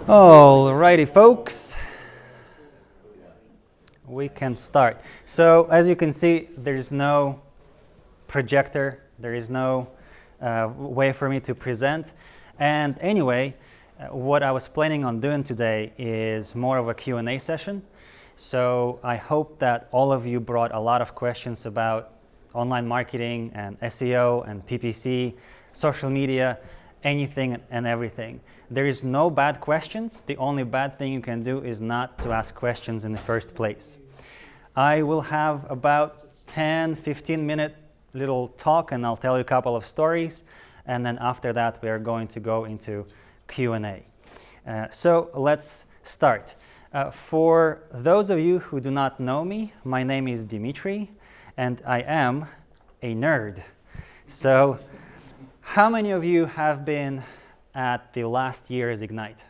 Alrighty, folks, we can start. So as you can see, there's no projector, there is no way for me to present. And anyway, what I was planning on doing today is more of a Q&A session. So I hope that all of you brought a lot of questions about online marketing and SEO and PPC, social media, anything and everything. There is no bad questions. The only bad thing you can do is not to ask questions in the first place. I will have about 10-15 minute little talk, and I'll tell you a couple of stories, and then after that we are going to go into Q&A. So let's start. For those of you who do not know me, my name is Dmitrii, and I am a nerd. So how many of you have been at the last year's Ignite?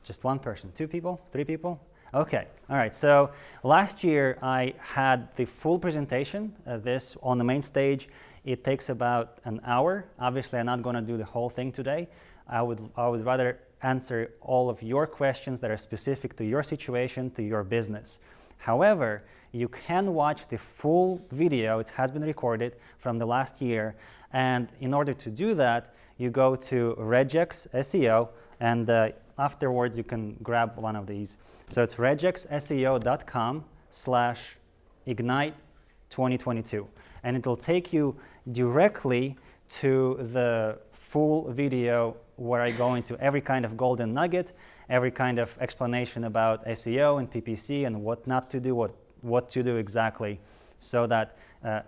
Just one person, 2 people, 3 people? Okay, all right. So last year I had the full presentation, this on the main stage. It takes about an hour. Obviously, I'm not going to do the whole thing today. I would rather answer all of your questions that are specific to your situation, to your business. However, you can watch the full video. It has been recorded from the last year. And in order to do that, you go to Regex SEO, and afterwards you can grab one of these. So it's regexseo.com/ignite2022. And it will take you directly to the full video where I go into every kind of golden nugget, every kind of explanation about SEO and PPC and what not to do, what to do exactly, so that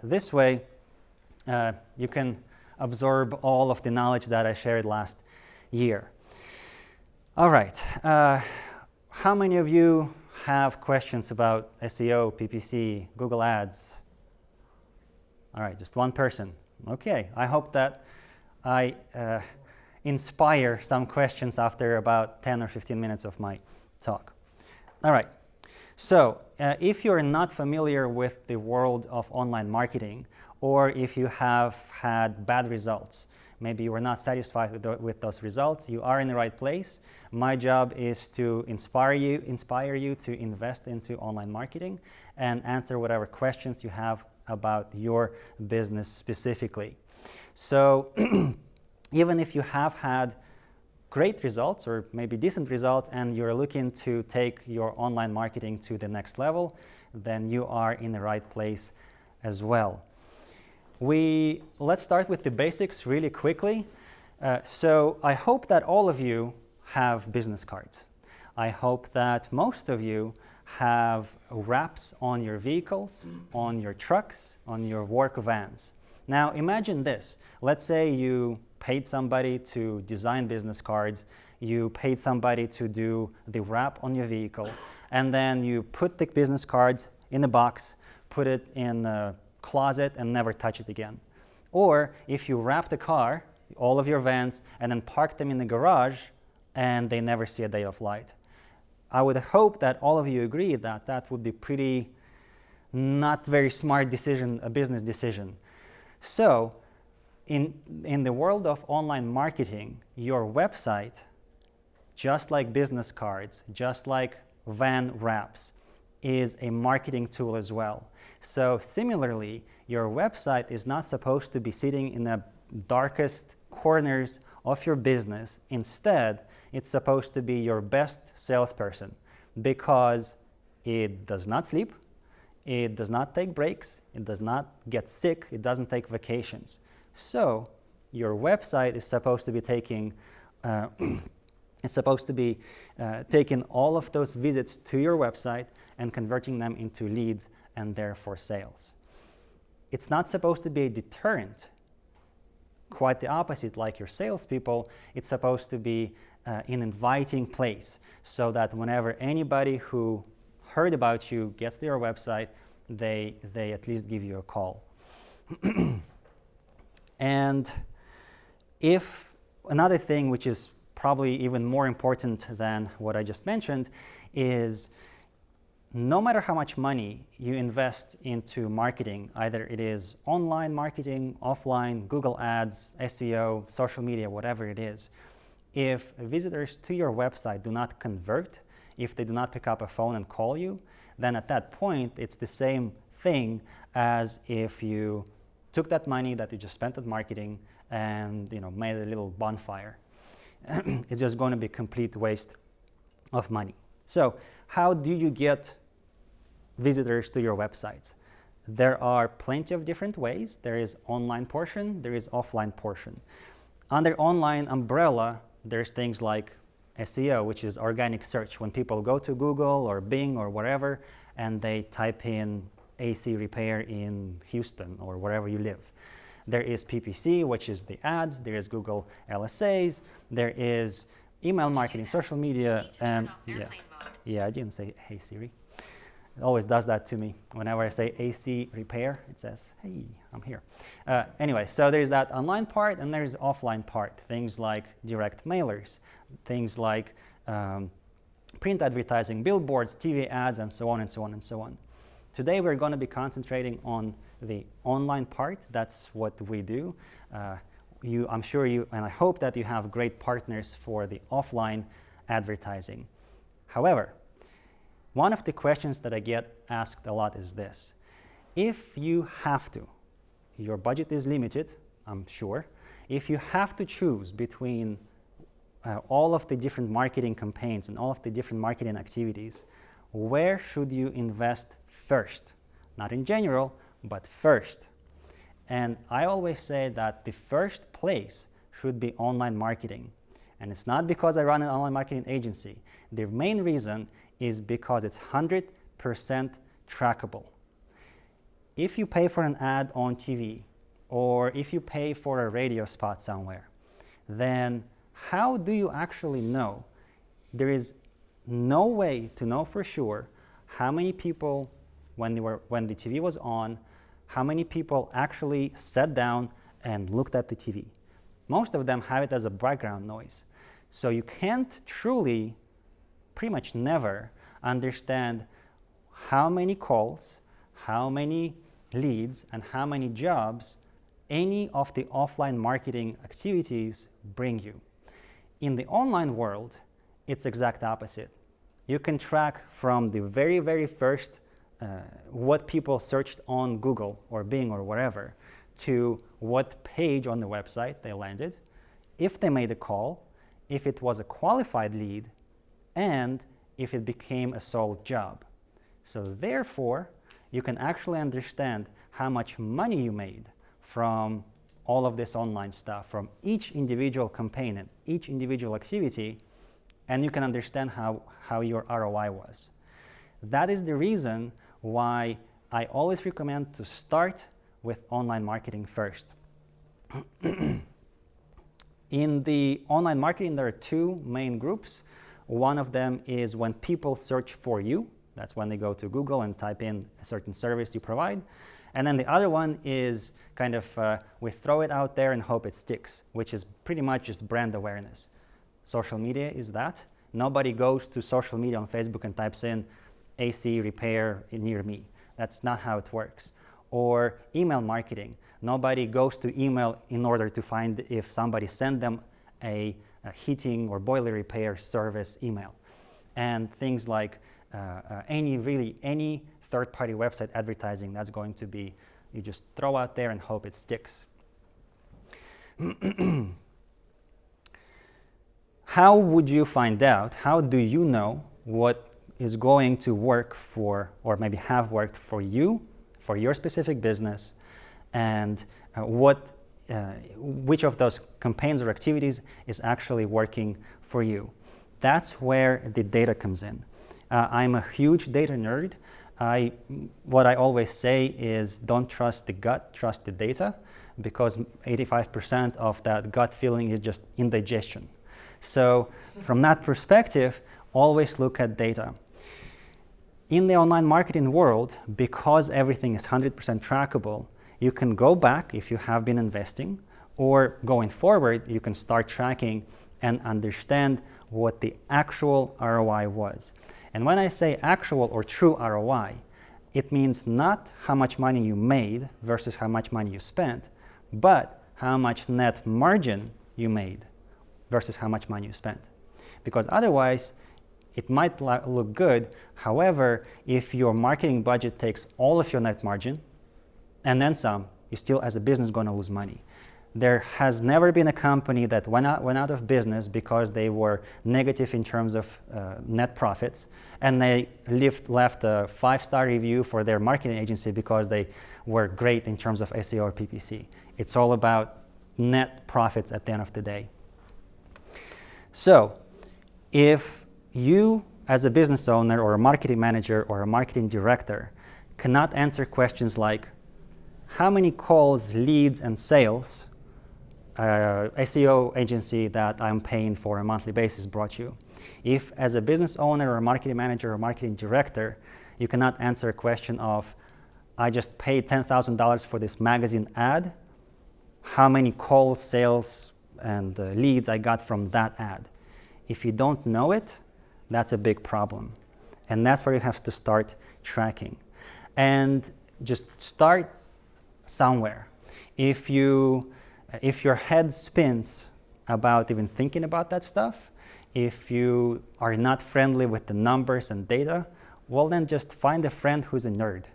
this way you can absorb all of the knowledge that I shared last year. All right. How many of you have questions about SEO, PPC, Google Ads? All right, just one person. Okay, I hope that I inspire some questions after about 10 or 15 minutes of my talk. All right. So if you're not familiar with the world of online marketing, or if you have had bad results, maybe you were not satisfied with those results, you are in the right place. My job is to inspire you to invest into online marketing and answer whatever questions you have about your business specifically. So even if you have had great results or maybe decent results and you're looking to take your online marketing to the next level, then you are in the right place as well. Let's start with the basics really quickly. So I hope that all of you have business cards. I hope that most of you have wraps on your vehicles, on your trucks, on your work vans. Now imagine this. Let's say you paid somebody to design business cards, you paid somebody to do the wrap on your vehicle, and then you put the business cards in a box, put it in a closet and never touch it again. Or if you wrap the car, all of your vans, and then park them in the garage and they never see a day of light. I would hope that all of you agree that that would be pretty not very smart decision, a business decision. So in the world of online marketing, your website, just like business cards, just like van wraps, is a marketing tool as well. So similarly, your website is not supposed to be sitting in the darkest corners of your business. Instead, it's supposed to be your best salesperson, because it does not sleep, it does not take breaks, it does not get sick, it doesn't take vacations. So your website is supposed to be taking taking all of those visits to your website and converting them into leads and therefore sales. It's not supposed to be a deterrent. Quite the opposite, like your salespeople, it's supposed to be an inviting place, so that whenever anybody who heard about you gets to your website, they at least give you a call. And if another thing, which is probably even more important than what I just mentioned, is no matter how much money you invest into marketing, either it is online marketing, offline, Google Ads, SEO, social media, whatever it is, if visitors to your website do not convert, if they do not pick up a phone and call you, then at that point, it's the same thing as if you took that money that you just spent on marketing and made a little bonfire. It's just going to be a complete waste of money. So how do you get visitors to your websites? There are plenty of different ways. There is online portion, there is offline portion. Under online umbrella, there's things like SEO, which is organic search. When people go to Google or Bing or wherever, and they type in AC repair in Houston or wherever you live. There is PPC, which is the ads. There is Google LSAs. There is email marketing, social media, and yeah, I didn't say hey Siri. It always does that to me. Whenever I say AC repair, it says, hey, I'm here. Anyway, so there's that online part and there's offline part. Things like direct mailers, things like print advertising, billboards, TV ads, and so on and so on and so on. Today we're going to be concentrating on the online part. That's what we do. I'm sure you, and I hope that you have great partners for the offline advertising. However, one of the questions that I get asked a lot is this. If you have to, your budget is limited, I'm sure. If you have to choose between all of the different marketing campaigns and all of the different marketing activities, where should you invest first? Not in general, but first. And I always say that the first place should be online marketing. And it's not because I run an online marketing agency. The main reason is because it's 100% trackable. If you pay for an ad on TV, or if you pay for a radio spot somewhere, then how do you actually know? There is no way to know for sure how many people, when the TV was on, how many people actually sat down and looked at the TV. Most of them have it as a background noise. So you can't truly, pretty much never, understand how many calls, how many leads, and how many jobs any of the offline marketing activities bring you. In the online world, it's exact opposite. You can track from the very, very first what people searched on Google or Bing or whatever to what page on the website they landed, if they made a call, if it was a qualified lead, and if it became a sold job. So therefore, you can actually understand how much money you made from all of this online stuff, from each individual campaign and each individual activity, and you can understand how your ROI was. That is the reason why I always recommend to start with online marketing first. In the online marketing, there are two main groups. One of them is when people search for you. That's when they go to Google and type in a certain service you provide. And then the other one is kind of we throw it out there and hope it sticks, which is pretty much just brand awareness. Social media is that. Nobody goes to social media on Facebook and types in AC repair near me. That's not how it works. Or email marketing. Nobody goes to email in order to find if somebody sent them a heating or boiler repair service email. And things like any third-party website advertising, that's going to be, you just throw out there and hope it sticks. How would you find out? How do you know what is going to work for, or maybe have worked for you, for your specific business, and which of those campaigns or activities is actually working for you? That's where the data comes in. I'm a huge data nerd. What I always say is don't trust the gut, trust the data, because 85% of that gut feeling is just indigestion. So from that perspective, always look at data. In the online marketing world, because everything is 100% trackable, you can go back if you have been investing, or going forward, you can start tracking and understand what the actual ROI was. And when I say actual or true ROI, it means not how much money you made versus how much money you spent, but how much net margin you made versus how much money you spent. Because otherwise, it might look good. However, if your marketing budget takes all of your net margin and then some, you're still, as a business, going to lose money. There has never been a company that went out of business because they were negative in terms of net profits, and they left a 5-star review for their marketing agency because they were great in terms of SEO or PPC. It's all about net profits at the end of the day. So if you, as a business owner or a marketing manager or a marketing director, cannot answer questions like how many calls, leads, and sales SEO agency that I'm paying for a monthly basis brought you. If, as a business owner or a marketing manager or marketing director, you cannot answer a question of, I just paid $10,000 for this magazine ad, how many calls, sales, and leads I got from that ad. If you don't know it, that's a big problem. And that's where you have to start tracking. And just start somewhere. If your head spins about even thinking about that stuff, if you are not friendly with the numbers and data, well, then just find a friend who's a nerd.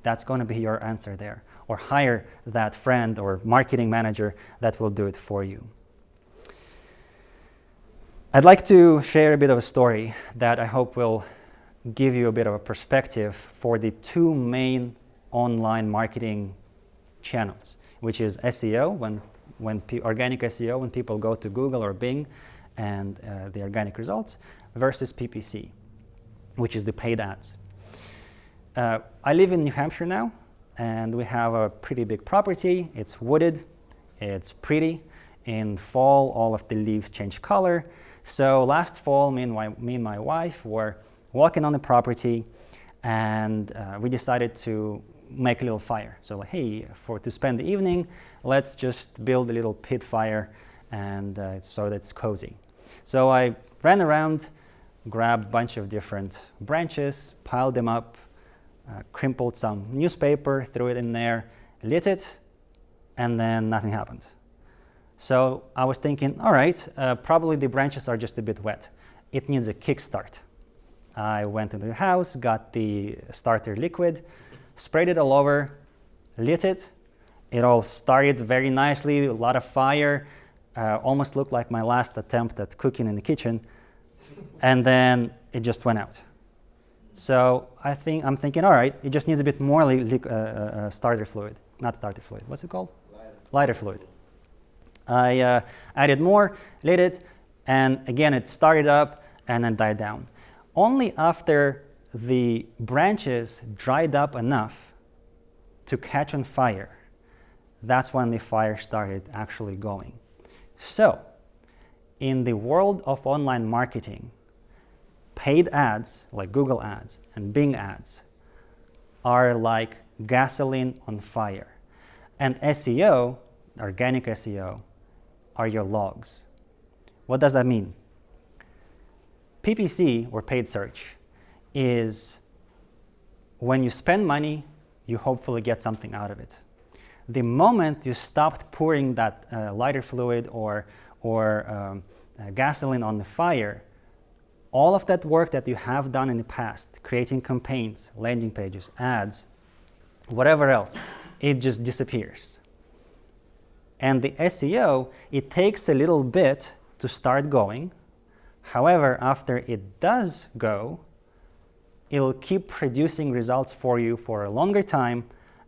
That's going to be your answer there. Or hire that friend or marketing manager that will do it for you. I'd like to share a bit of a story that I hope will give you a bit of a perspective for the two main online marketing channels, which is SEO, organic SEO, when people go to Google or Bing and the organic results, versus PPC, which is the paid ads. I live in New Hampshire now, and we have a pretty big property. It's wooded, it's pretty. In fall, all of the leaves change color. So last fall, me and my wife were walking on the property, and we decided to make a little fire. So like, hey, to spend the evening, let's just build a little pit fire, and so that it's cozy. So I ran around, grabbed a bunch of different branches, piled them up, crimpled some newspaper, threw it in there, lit it, and then nothing happened. So I was thinking, all right, probably the branches are just a bit wet. It needs a kickstart. I went into the house, got the starter liquid, sprayed it all over, lit it. It all started very nicely, a lot of fire, almost looked like my last attempt at cooking in the kitchen, and then it just went out. So I'm thinking, all right, it just needs a bit more starter fluid. Not starter fluid, what's it called? Lighter fluid. I added more, lit it, and again it started up and then died down. Only after the branches dried up enough to catch on fire, that's when the fire started actually going. So, in the world of online marketing, paid ads like Google ads and Bing ads are like gasoline on fire. And SEO, organic SEO, are your logs. What does that mean? PPC, or paid search, is when you spend money, you hopefully get something out of it. The moment you stopped pouring that lighter fluid or gasoline on the fire, all of that work that you have done in the past, creating campaigns, landing pages, ads, whatever else, it just disappears. And the SEO, it takes a little bit to start going. However, after it does go, it'll keep producing results for you for a longer time,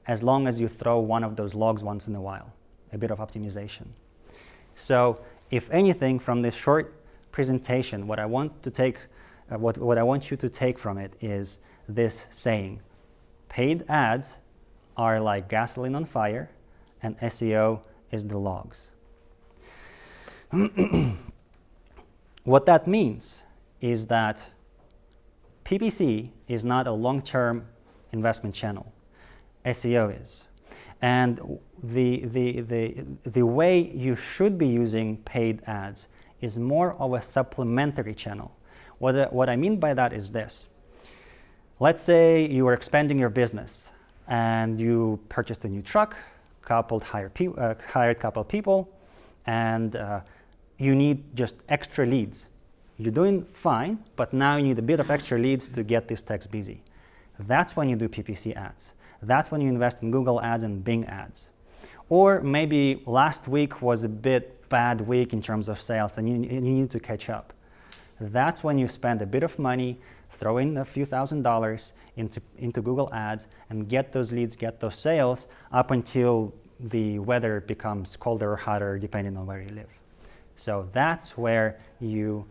as long as you throw one of those logs once in a while, a bit of optimization. So if anything from this short presentation, what I want you to take from it is this saying: paid ads are like gasoline on fire, and SEO is the logs. What that means is that PPC is not a long-term investment channel. SEO is. And the way you should be using paid ads is more of a supplementary channel. What I mean by that is this. Let's say you are expanding your business and you purchased a new truck, hired a couple people, and you need just extra leads. You're doing fine, but now you need a bit of extra leads to get this text busy. That's when you do PPC ads. That's when you invest in Google ads and Bing ads. Or maybe last week was a bit bad week in terms of sales and you need to catch up. That's when you spend a bit of money, throw in a few $1,000s into Google ads and get those leads, get those sales up until the weather becomes colder or hotter depending on where you live. So that's when you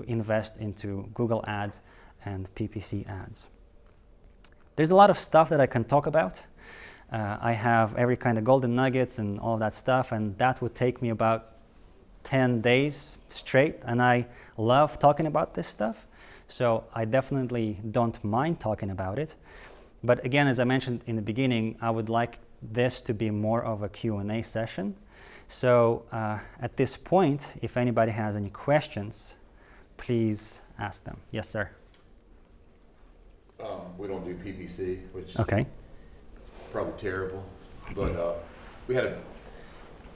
invest into Google ads and PPC ads. There's a lot of stuff that I can talk about. I have every kind of golden nuggets and all that stuff, and that would take me about 10 days straight, and I love talking about this stuff, so I definitely don't mind talking about it. But again, as I mentioned in the beginning, I would like this to be more of a Q&A session. So at this point, if anybody has any questions, please ask them. Yes, sir. We don't do PPC, which okay. is probably terrible, but we had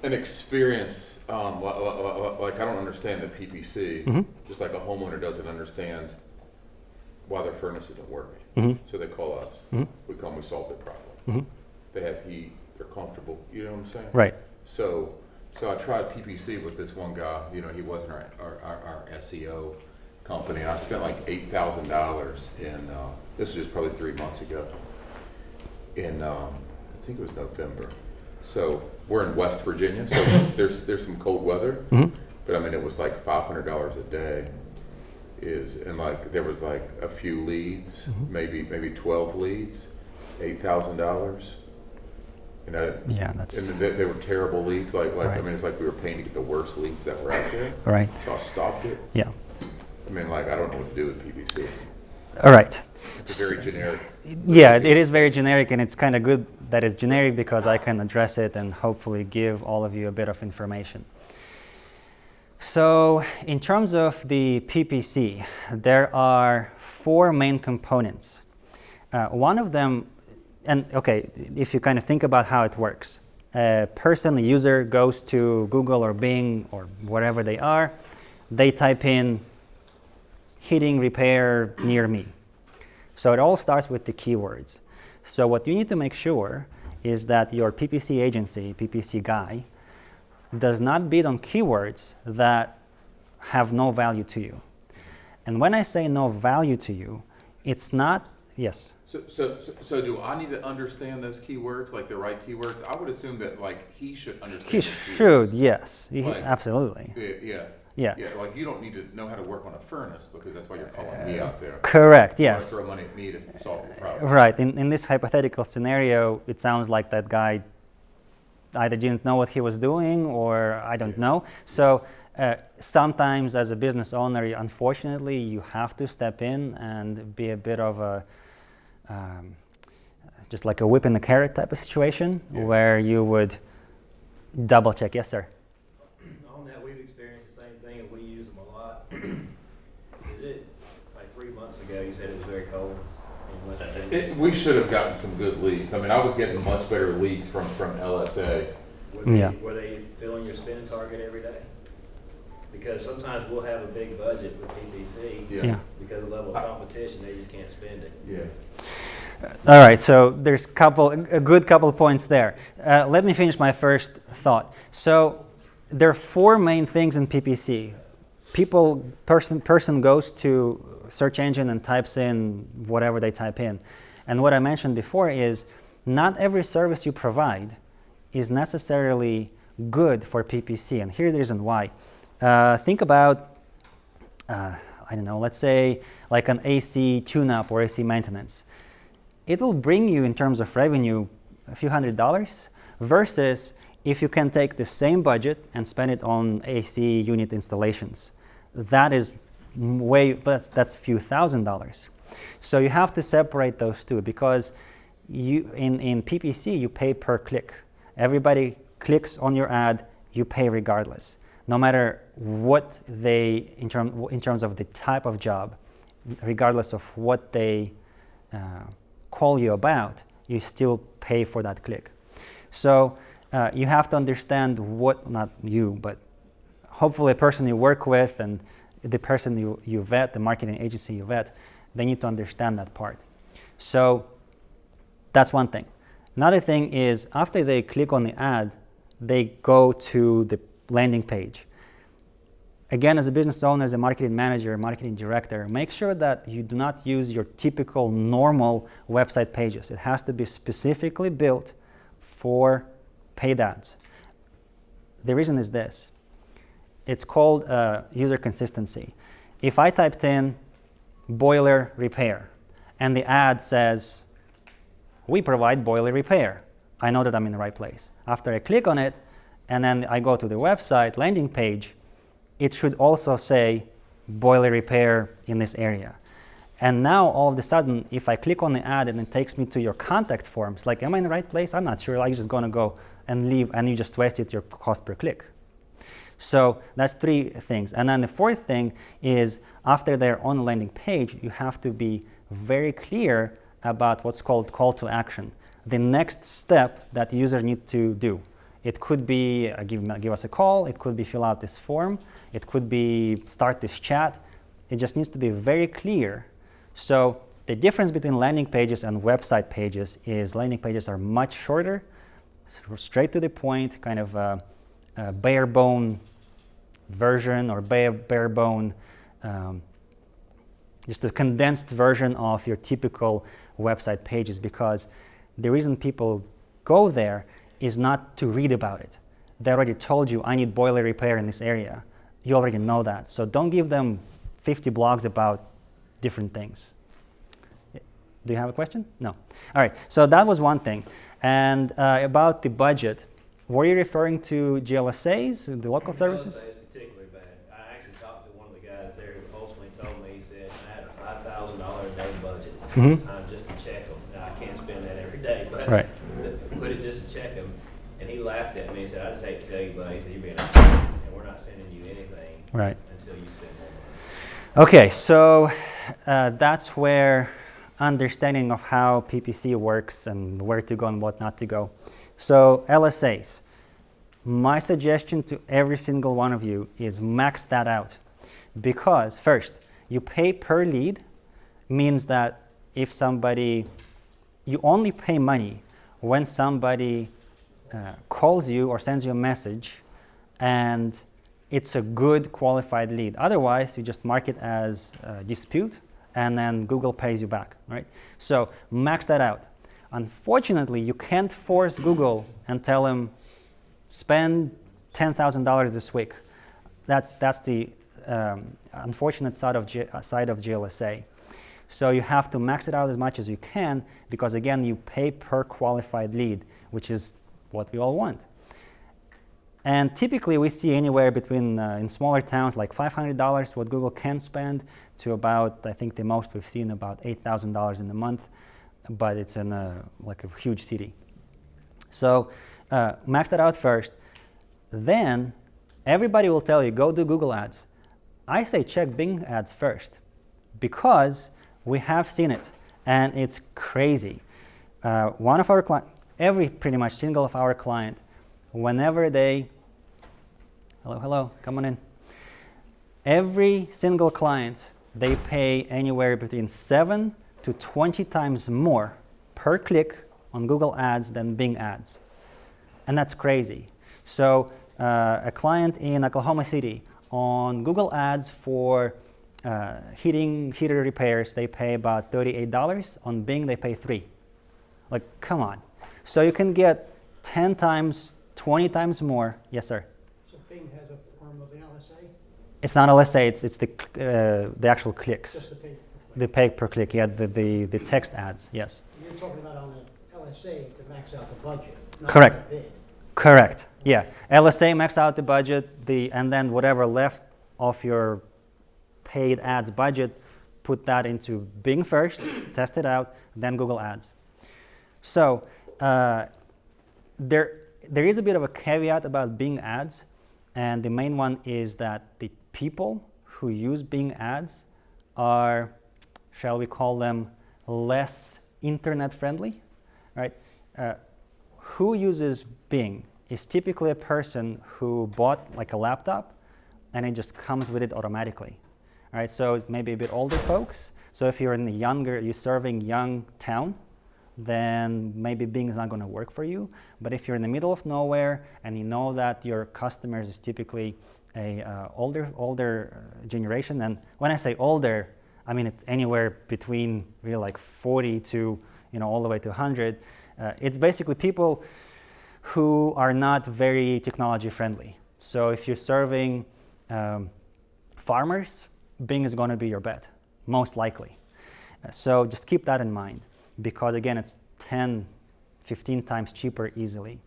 an experience, like I don't understand the PPC, just like a homeowner doesn't understand why their furnace isn't working. So they call us, we come, we solve their problem. They have heat, they're comfortable, you know what I'm saying? Right. So I tried PPC with this one guy, you know, he wasn't our SEO company, and I spent like $8,000 in, this was just probably 3 months ago, in, I think it was November. So we're in West Virginia, so there's some cold weather, but I mean, it was like $500 a day and like, there was like a few leads, maybe 12 leads, $8,000. And and they were terrible leads, like right. I mean, it's like we were paying to get the worst leads that were out there. Right. So I stopped it. Yeah. I mean, like, I don't know what to do with PPC. All right. It's a very generic. Yeah, it is very generic, and it's kind of good that it's generic because I can address it and hopefully give all of you a bit of information. So in terms of the PPC, there are 4 main components. One of them, and okay, if you kind of think about how it works, a user goes to Google or Bing or wherever they are, they type in heating repair near me. So it all starts with the keywords. So what you need to make sure is that your PPC agency, PPC guy, does not bid on keywords that have no value to you. And when I say no value to you, it's not, yes? So do I need to understand those keywords, like the right keywords? I would assume that like he should understand. He should, yes, like, absolutely. Yeah, like you don't need to know how to work on a furnace because that's why you're calling me out there. Correct, yes. Or throw money at me to solve the problem. Right, in this hypothetical scenario, it sounds like that guy either didn't know what he was doing or I don't know. So sometimes as a business owner, unfortunately, you have to step in and be a bit of a, just like a whip in the carrot type of situation where you would double check. Yes, sir. On that, we've experienced the same thing and we use them a lot. Is it like 3 months ago you said it was very cold? We should have gotten some good leads. I mean, I was getting much better leads from LSA. Were they filling your spend target every day? Because sometimes we'll have a big budget with PPC because of the level of competition, they just can't spend it. Yeah. All right, so there's a good couple of points there. Let me finish my first thought. So there are 4 main things in PPC. Person goes to search engine and types in whatever they type in. And what I mentioned before is not every service you provide is necessarily good for PPC. And here's the reason why. Think about, I don't know, let's say like an AC tune-up or AC maintenance. It will bring you in terms of revenue a few $100s versus if you can take the same budget and spend it on AC unit installations. That is that's a few $1,000s. So you have to separate those two because in PPC you pay per click. Everybody clicks on your ad, you pay regardless. No matter what in terms of the type of job, regardless of what they call you about, you still pay for that click. So you have to understand what, not you, but hopefully a person you work with and the person you vet, the marketing agency you vet, they need to understand that part. So that's one thing. Another thing is after they click on the ad, they go to the landing page. Again, as a business owner, as a marketing manager, marketing director, make sure that you do not use your typical normal website pages. It has to be specifically built for paid ads. The reason is this. It's called user consistency. If I typed in boiler repair and the ad says, we provide boiler repair, I know that I'm in the right place. After I click on it and then I go to the website landing page, it should also say boiler repair in this area. And now all of a sudden, if I click on the ad and it takes me to your contact forms, like, am I in the right place? I'm not sure. I'm just going to go and leave, and you just wasted your cost per click. So that's 3 things. And then the 4th thing is after they're on the landing page, you have to be very clear about what's called call to action, the next step that the user needs to do. It could be give us a call, it could be fill out this form, it could be start this chat. It just needs to be very clear. So the difference between landing pages and website pages is landing pages are much shorter, straight to the point, kind of a bare bone version or bare bone, just a condensed version of your typical website pages, because the reason people go there is not to read about it. They already told you, I need boiler repair in this area. You already know that. So don't give them 50 blogs about different things. Do you have a question? No. All right, so that was one thing. And about the budget, were you referring to GLSAs, the local services? GLSA is particularly bad. I actually talked to one of the guys there who ultimately told me, he said, I had a $5,000 a day budget this time just to check them. Now, I can't spend that every day, but right. Put it just to check them. And he laughed at me and said, I just hate to tell you, buddy, he said, you're being honest, and we're not sending you anything until you spend more money. Okay, so that's where understanding of how PPC works and where to go and what not to go. So LSAs, my suggestion to every single one of you is max that out, because first, you pay per lead, means that if somebody, you only pay money when somebody calls you or sends you a message and it's a good qualified lead. Otherwise, you just mark it as dispute and then Google pays you back, right? So max that out. Unfortunately, you can't force Google and tell them, spend $10,000 this week. That's the unfortunate side of GLSA. So you have to max it out as much as you can, because again, you pay per qualified lead, which is what we all want. And typically we see anywhere between, in smaller towns, like $500 what Google can spend, to about, I think the most we've seen, about $8,000 in a month, but it's in like a huge city. So max that out first. Then everybody will tell you, go do Google ads. I say check Bing ads first, because we have seen it, and it's crazy. One of our clients, pretty much single of our client, whenever they, hello, come on in. Every single client, they pay anywhere between 7 to 20 times more per click on Google ads than Bing ads. And that's crazy. So a client in Oklahoma City, on Google ads for heater repairs, they pay about $38. On Bing, they pay $3. Like, come on. So you can get 10 times, 20 times more. Yes, sir? So Bing has a form of an LSA? It's not LSA, it's the actual clicks. Just the pay per click? The pay per click, yeah, the text ads, yes. You're talking about on the LSA to max out the budget, not Correct. the bid. Correct, yeah. LSA max out the budget, and then whatever left of your paid ads budget, put that into Bing first, test it out, then Google ads. So there is a bit of a caveat about Bing ads, and the main one is that the people who use Bing ads are, shall we call them, less internet friendly, right? Who uses Bing? is typically a person who bought like a laptop and it just comes with it automatically. All right, so maybe a bit older folks. So if you're you're serving young town, then maybe Bing is not going to work for you. But if you're in the middle of nowhere and you know that your customers is typically a older generation, and when I say older, I mean it's anywhere between really like 40 to all the way to 100. It's basically people who are not very technology friendly. So if you're serving farmers, Bing is going to be your bet, most likely. So just keep that in mind, because again, it's 10, 15 times cheaper easily.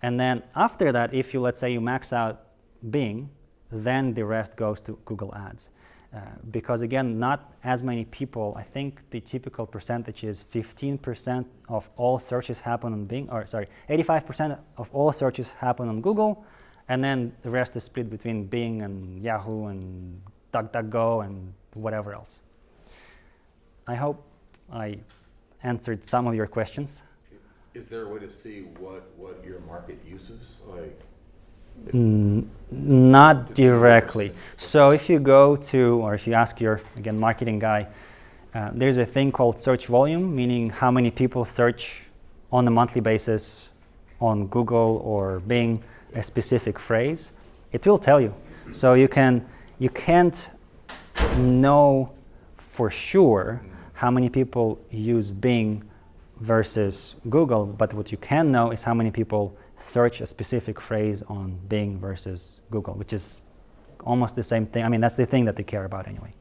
And then after that, if you, let's say you max out Bing, then the rest goes to Google Ads. Because again, not as many people, I think the typical percentage is 15% of all searches happen on Bing, 85% of all searches happen on Google, and then the rest is split between Bing and Yahoo and DuckDuckGo and whatever else. I hope I answered some of your questions. Is there a way to see what your market uses? Like, not directly. So if you go to, or if you ask your, again, marketing guy, there's a thing called search volume, meaning how many people search on a monthly basis on Google or Bing a specific phrase. It will tell you. So you can't know for sure how many people use Bing versus Google, but what you can know is how many people search a specific phrase on Bing versus Google, which is almost the same thing. I mean, that's the thing that they care about anyway.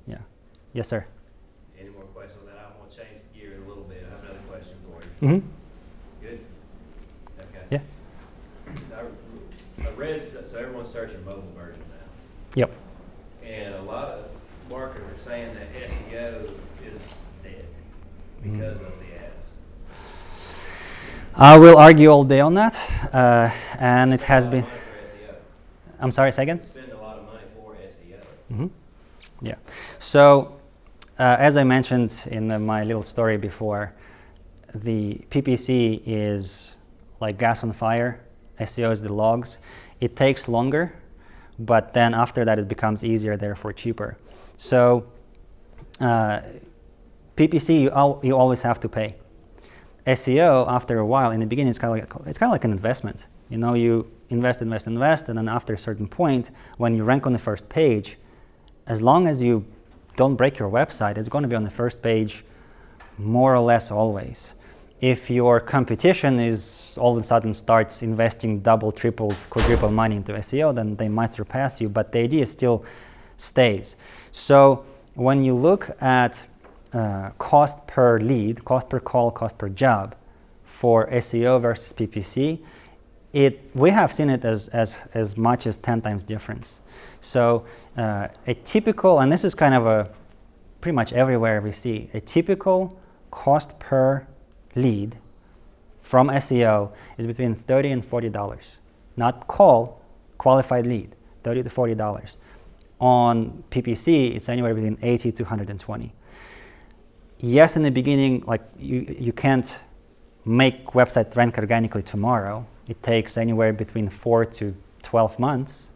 Yeah. Yes, sir? Any more questions on that? I'm going to change gear a little bit. I have another question for you. Mm-hmm. Good? Okay. Yeah. I read, so everyone's searching mobile version now. Yep. And a lot of marketers are saying that SEO is dead because of the ads. I will argue all day on that, and it has been. I'm sorry, say again? Spend a lot of money for SEO. Mm-hmm. Yeah. So, as I mentioned in my little story before, the PPC is like gas on fire. SEO is the logs. It takes longer, but then after that it becomes easier, therefore cheaper. So, PPC you always have to pay. SEO, after a while, in the beginning, it's kind of like an investment. You invest, and then after a certain point, when you rank on the first page, as long as you don't break your website, it's going to be on the first page more or less always. If your competition is all of a sudden starts investing double, triple, quadruple money into SEO, then they might surpass you, but the idea still stays. So when you look at cost per lead, cost per call, cost per job for SEO versus PPC, we have seen it as much as 10 times difference. So a typical, and this is kind of pretty much everywhere we see, a typical cost per lead from SEO is between $30 and $40. Not qualified lead, $30 to $40. On PPC, it's anywhere between $80 to $120. Yes, in the beginning, like you can't make website rank organically tomorrow. It takes anywhere between 4 to 12 months.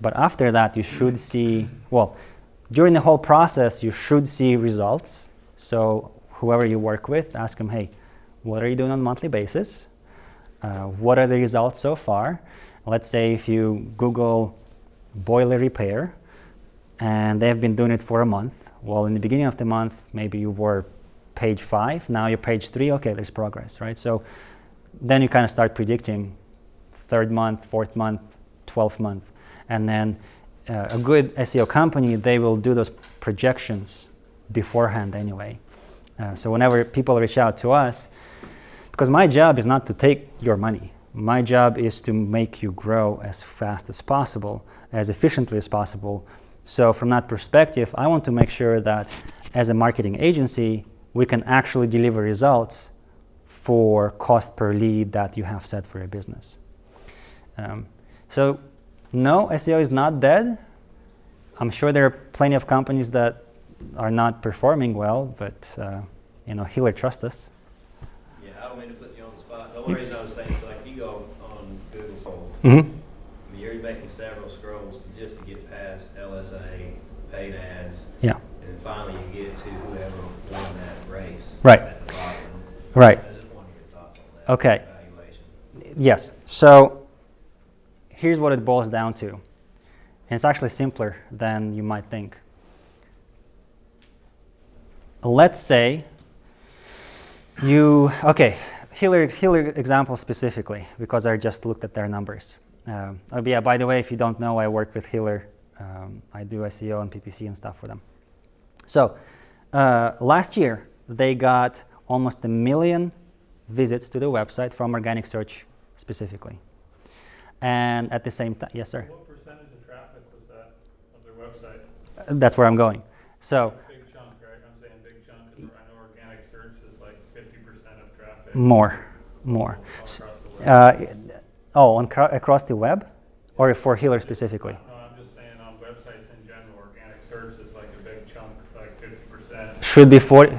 But after that, you should see, during the whole process, you should see results. So whoever you work with, ask them, hey, what are you doing on a monthly basis? What are the results so far? Let's say if you Google boiler repair, and they've been doing it for a month. Well, in the beginning of the month, maybe you were page 5, now you're page 3, okay, there's progress, right? So then you kind of start predicting 3rd month, 4th month, 12th month. And then a good SEO company, they will do those projections beforehand anyway. So whenever people reach out to us, because my job is not to take your money. My job is to make you grow as fast as possible, as efficiently as possible. So from that perspective, I want to make sure that as a marketing agency, we can actually deliver results for cost per lead that you have set for your business. So no, SEO is not dead. I'm sure there are plenty of companies that are not performing well, but Hiller, trust us. Yeah, I don't mean to put you on the spot. The only reason I was saying, so like you go Mm-hmm. I mean, you're making several scrolls just to get past LSA, paid ads, Yeah. and then finally you get to whoever won that race. Right. At the bottom. Right. I just wanted your thoughts on that. Okay. Evaluation. Yes. So here's what it boils down to. And it's actually simpler than you might think. Let's say Hiller example specifically, because I just looked at their numbers. Yeah, by the way, if you don't know, I work with Hiller. I do SEO and PPC and stuff for them. So last year, they got almost 1 million visits to the website from organic search specifically. And at the same time, yes, sir? What percentage of traffic was that of their website? That's where I'm going. So Big chunk, right? I'm saying big chunk because I know organic search is like 50% of traffic. more. All across the web. Across the web, or for Hiller specifically? No, I'm just saying on websites in general, organic search is like a big chunk, like 50%. Should be 40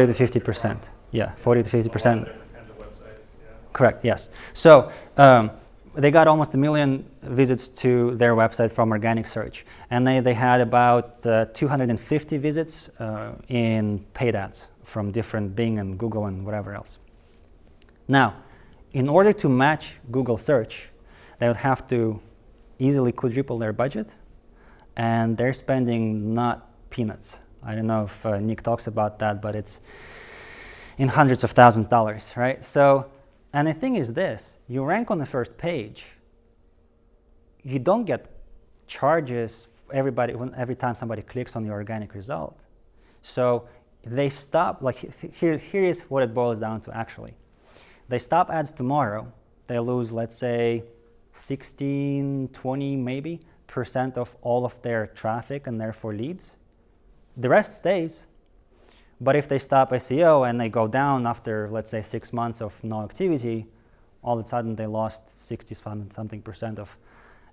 to 50%. Yeah, 40 to 50%. Different kinds of websites, yeah. Correct. Yes. So they got almost 1 million visits to their website from organic search, and they had about 250 visits in paid ads from different Bing and Google and whatever else. Now, in order to match Google search, they would have to easily quadruple their budget, and they're spending not peanuts. I don't know if Nick talks about that, but it's in hundreds of thousands of dollars, right? So, and the thing is this, you rank on the first page, you don't get charges every time somebody clicks on your organic result. So they stop, like here is what it boils down to actually. They stop ads tomorrow, they lose, let's say, 16, 20 maybe % of all of their traffic and therefore leads. The rest stays. But if they stop SEO and they go down after, let's say, 6 months of no activity, all of a sudden they lost 60-something% of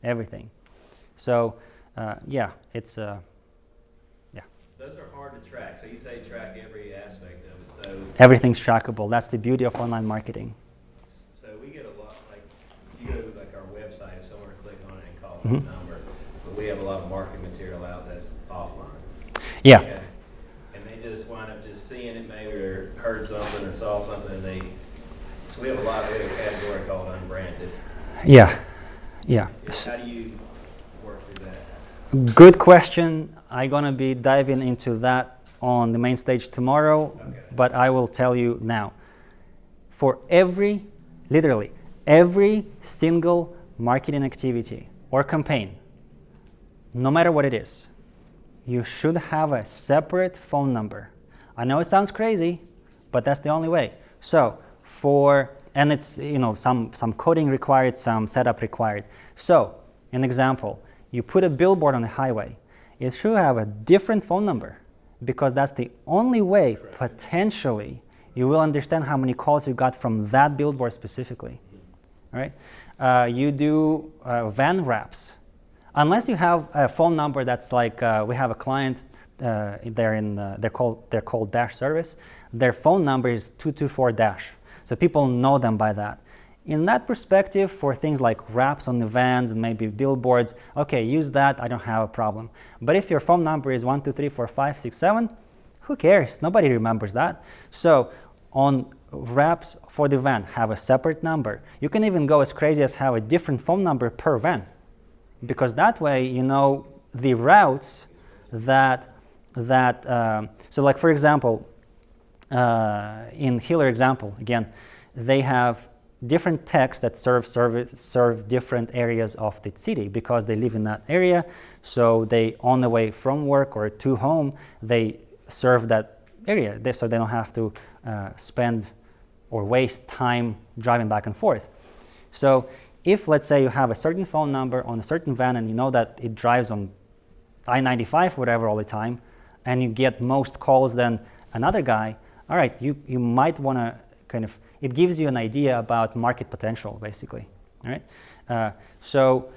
everything. So, yeah, it's yeah. Those are hard to track. So you say track every aspect of it. So Everything's trackable. That's the beauty of online marketing. So we get a lot, like, if you go to like our website, if someone were to click on it and call Mm-hmm. the number, but we have a lot of marketing material out that's offline. Yeah. Okay. And they just wind up just seeing it maybe or heard something or saw something and so we have a category called unbranded. Yeah. Yeah. How do you work through that? Good question. I'm going to be diving into that on the main stage tomorrow, Okay. but I will tell you now. For literally every single marketing activity or campaign, no matter what it is, you should have a separate phone number. I know it sounds crazy, but that's the only way. So and it's, some coding required, some setup required. So, an example, you put a billboard on the highway. It should have a different phone number because that's the only way, potentially, you will understand how many calls you got from that billboard specifically. All right? You do van wraps. Unless you have a phone number that's like, we have a client, they're called Dash Service. Their phone number is 224 Dash. So people know them by that. In that perspective, for things like wraps on the vans and maybe billboards, okay, use that, I don't have a problem. But if your phone number is 1, 2, 3, 4, 5, 6, 7, who cares? Nobody remembers that. So on wraps for the van, have a separate number. You can even go as crazy as have a different phone number per van, because that way you know the routes so like for example, in Hiller example, again, they have different techs that serve different areas of the city because they live in that area. So they, on the way from work or to home, they serve that area, so they don't have to spend or waste time driving back and forth. So if, let's say, you have a certain phone number on a certain van and you know that it drives on I-95, whatever, all the time, and you get most calls than another guy, all right, you might want to it gives you an idea about market potential, basically. All right. So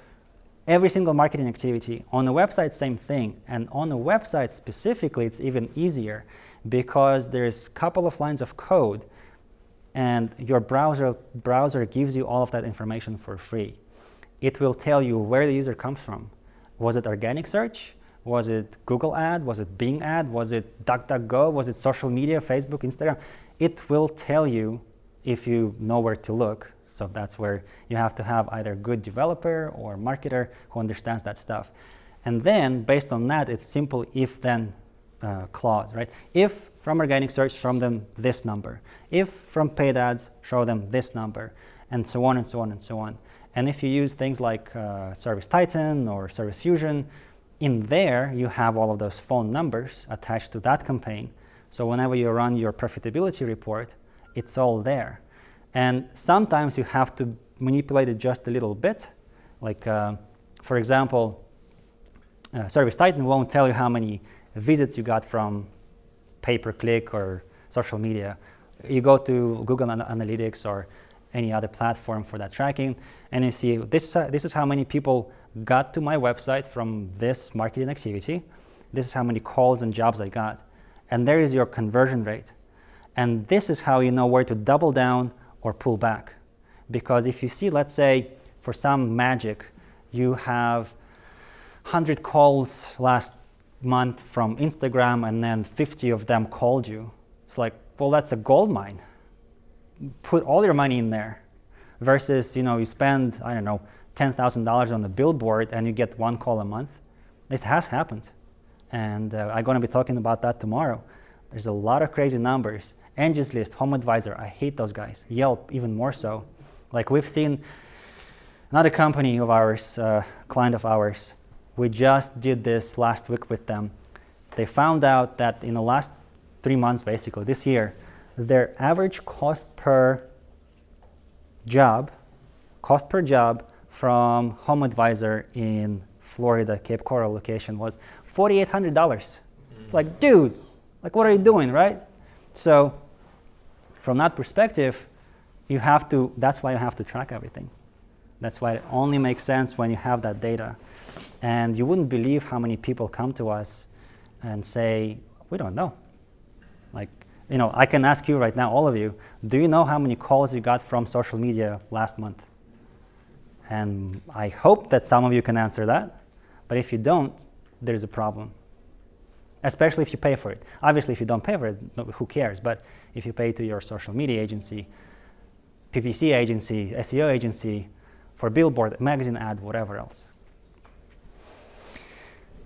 every single marketing activity on the website, same thing, and on the website specifically, it's even easier because there's a couple of lines of code, and your browser gives you all of that information for free. it will tell you where the user comes from. Was it organic search? Was it Google ad? Was it Bing ad? Was it DuckDuckGo? Was it social media, Facebook, Instagram? It will tell you if you know where to look. So that's where you have to have either a good developer or marketer who understands that stuff. And then based on that, it's simple if-then clause, right? If from organic search, show them this number. If from paid ads, show them this number, and so on and so on and so on. And if you use things like Service Titan or Service Fusion, in there you have all of those phone numbers attached to that campaign. So whenever you run your profitability report, it's all there. And sometimes you have to manipulate it just a little bit. Like, for example, Service Titan won't tell you how many visits you got from pay-per-click or social media. You go to Google Analytics or any other platform for that tracking, and you see this is how many people got to my website from this marketing activity. This is how many calls and jobs I got. And there is your conversion rate. And this is how you know where to double down or pull back. Because if you see, let's say, for some magic, you have 100 calls last month from Instagram and then 50 of them called you. It's like, well, that's a gold mine. Put all your money in there versus, you spend, I don't know, $10,000 on the billboard and you get 1 call a month. It has happened. And I'm going to be talking about that tomorrow. There's a lot of crazy numbers. Angie's List, HomeAdvisor, I hate those guys. Yelp, even more so. Like we've seen another company of ours, client of ours, we just did this last week with them. They found out that in the last 3 months, basically, this year, their average cost per job from HomeAdvisor in Florida, Cape Coral location was $4,800. Like, dude, like what are you doing, right? So from that perspective, that's why you have to track everything. That's why it only makes sense when you have that data. And you wouldn't believe how many people come to us and say, we don't know. Like, I can ask you right now, all of you, do you know how many calls you got from social media last month? And I hope that some of you can answer that. But if you don't, there's a problem. Especially if you pay for it. Obviously, if you don't pay for it, who cares? But if you pay to your social media agency, PPC agency, SEO agency, for billboard, magazine ad, whatever else.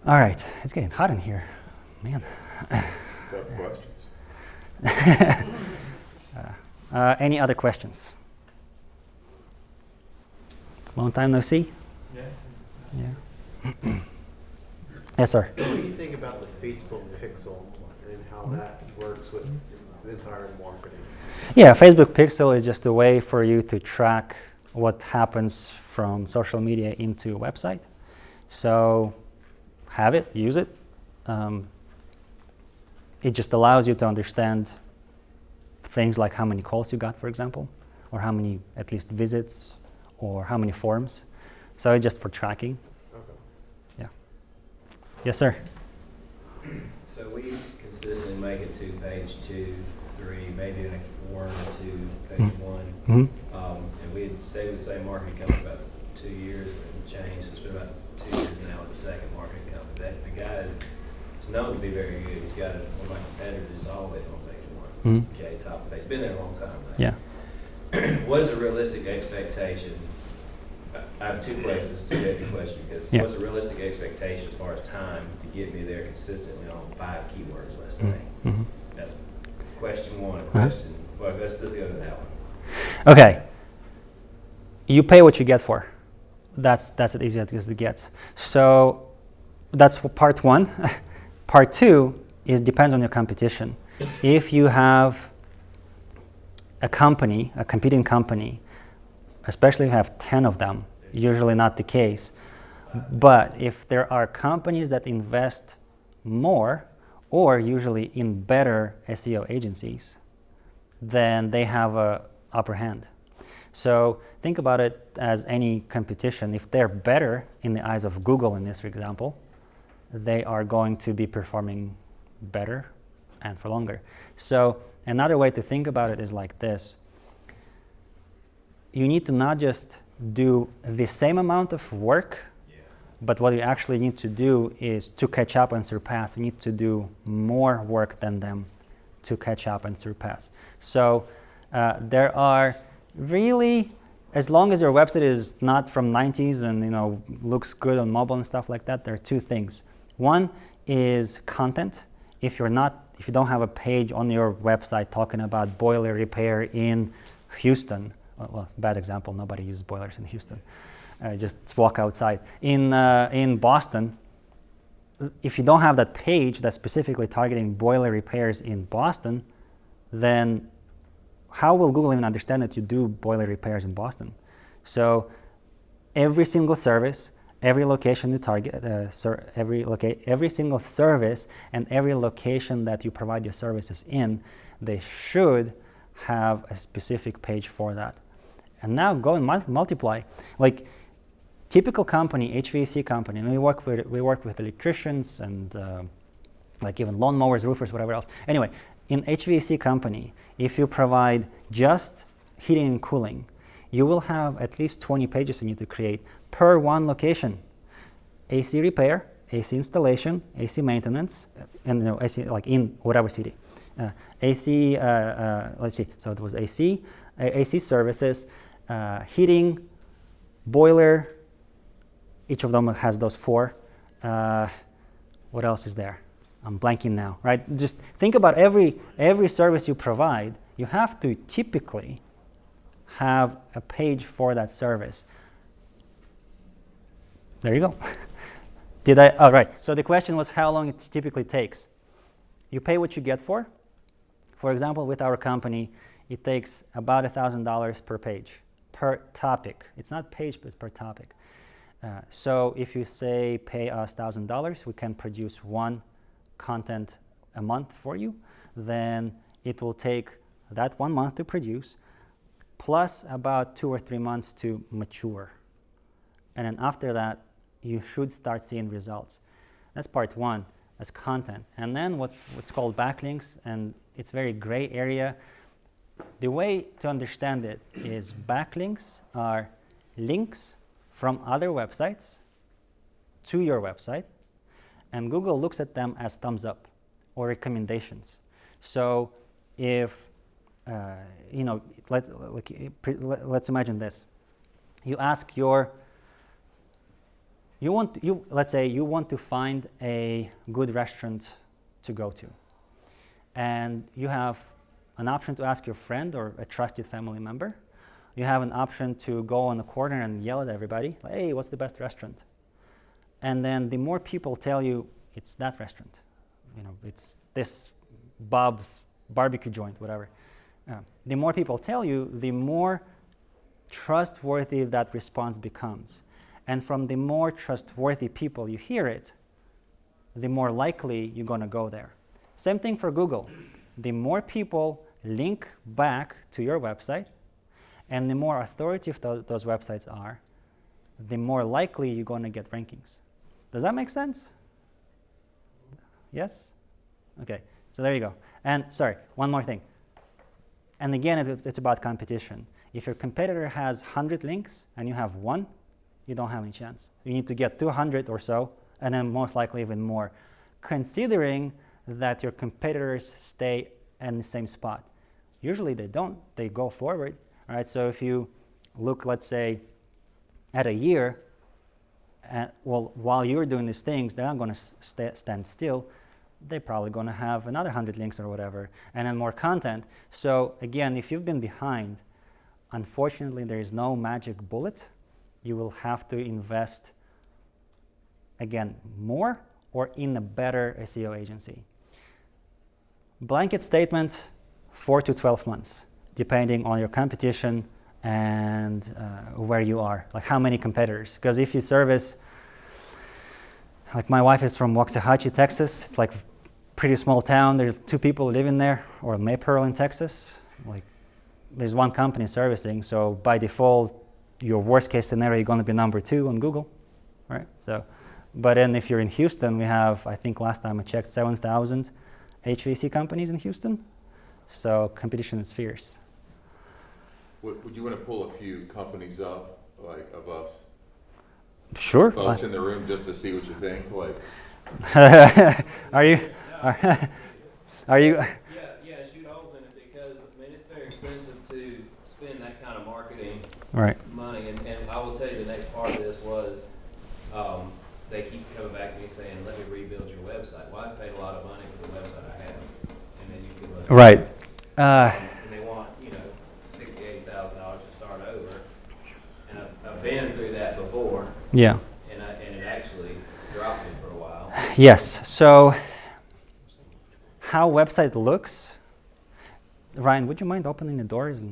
All right, it's getting hot in here, man. Tough questions. Any other questions? Long time no see? Yeah. Yes, sir. What do you think about the Facebook pixel and how that works with the entire marketing? Yeah, Facebook pixel is just a way for you to track what happens from social media into a website. So have it, use it. It just allows you to understand things like how many calls you got, for example, or how many, at least, visits, or how many forms. So it's just for tracking. Okay. Yeah. Yes, sir. So we consistently make it to page 2, 3, maybe in a 1 or 2, page 1. Mm-hmm. And we had stayed with the same marketing company about 2 years and changed. It's been about 2 years now with the second marketing company. The guy is known to be very good. He's got one of my competitors is always on page 1. Mm-hmm. Okay, top of page. Been there a long time now. Yeah. What is a realistic expectation? I have 2 questions. It's a two-heavy question because what's a realistic expectation as far as time to get me there consistently on 5 keywords, let's say? Mm-hmm. That's question 1. Question. Well, let's go to that one. Okay. You pay what you get for. That's as easy as it gets. So that's part 1. Part 2 is depends on your competition. If you have a company, a competing company, especially if you have 10 of them, usually not the case. But if there are companies that invest more, or usually in better SEO agencies, then they have a upper hand. So think about it as any competition. If they're better in the eyes of Google in this example, they are going to be performing better and for longer. So another way to think about it is like this. You need to not just do the same amount of work, but what you actually need to do is to catch up and surpass. You need to do more work than them to catch up and surpass. So there are really, as long as your website is not from 90s and looks good on mobile and stuff like that, there are two things. One is content. If you don't have a page on your website talking about boiler repair in Houston, well, bad example, nobody uses boilers in Houston. Just walk outside. In Boston, if you don't have that page that's specifically targeting boiler repairs in Boston, then how will Google even understand that you do boiler repairs in Boston? So every single service, every location you target, every single service and every location that you provide your services in, they should have a specific page for that. And now go and multiply. Like typical company, HVAC company, and we work with electricians and like even lawnmowers, roofers, whatever else. Anyway, in HVAC company, if you provide just heating and cooling, you will have at least 20 pages you need to create per one location. AC repair, AC installation, AC maintenance, and AC like in whatever city. AC, let's see, so it was AC, AC services, heating, boiler, each of them has those 4. What else is there? I'm blanking now, right? Just think about every service you provide, you have to typically have a page for that service. There you go. Oh, right. So the question was how long it typically takes. You pay what you get for. For example, with our company, it takes about $1,000 per page, per topic. It's not page, but it's per topic. So if you say pay us $1,000, we can produce one content a month for you. Then it will take that 1 month to produce, plus about 2 or 3 months to mature. And then after that, you should start seeing results. That's part one, that's content. And then what's called backlinks, and it's very gray area. The way to understand it is backlinks are links from other websites to your website, and Google looks at them as thumbs up or recommendations. So if let's imagine this. You ask let's say you want to find a good restaurant to go to, and you have an option to ask your friend or a trusted family member. You have an option to go on the corner and yell at everybody, like, hey, what's the best restaurant? And then the more people tell you it's that restaurant, it's this Bob's barbecue joint, whatever. The more people tell you, the more trustworthy that response becomes. And from the more trustworthy people you hear it, the more likely you're going to go there. Same thing for Google. The more people link back to your website, and the more authoritative those websites are, the more likely you're going to get rankings. Does that make sense? Yes? Okay, so there you go. And sorry, one more thing. And again, it's about competition. If your competitor has 100 links and you have 1, you don't have any chance. You need to get 200 or so, and then most likely even more, considering that your competitors stay in the same spot. Usually they don't. They go forward. All right, so if you look, let's say, at a year, while you're doing these things, they're not going to stand still. They're probably going to have another 100 links or whatever, and then more content. So again, if you've been behind, unfortunately, there is no magic bullet. You will have to invest, again, more or in a better SEO agency. Blanket statement, 4 to 12 months, depending on your competition and where you are, like how many competitors. Because if you service, like my wife is from Waxahachie, Texas. It's like a pretty small town. There's 2 people living there, or Maypearl in Texas. Like there's 1 company servicing, so by default, your worst case scenario, you're going to be number 2 on Google, right? So, but then if you're in Houston, we have, I think last time I checked, 7,000 HVAC companies in Houston. So competition is fierce. Would you want to pull a few companies up like, of us Sure. folks in the room just to see what you think? Like, Are you? Are you? Yeah, shoot holes in it because, I mean, it's very expensive to spend that kind of marketing Right. money. And I will tell you the next part of this was, they keep coming back to me saying, let me rebuild your website. Well, I paid a lot of money for the website I have. And then you can look. Right. And they want, $60,000, $80,000 to start over. And I've been through that before. Yeah. And it actually dropped me for a while. Yes. So, how website looks? Ryan, would you mind opening the doors?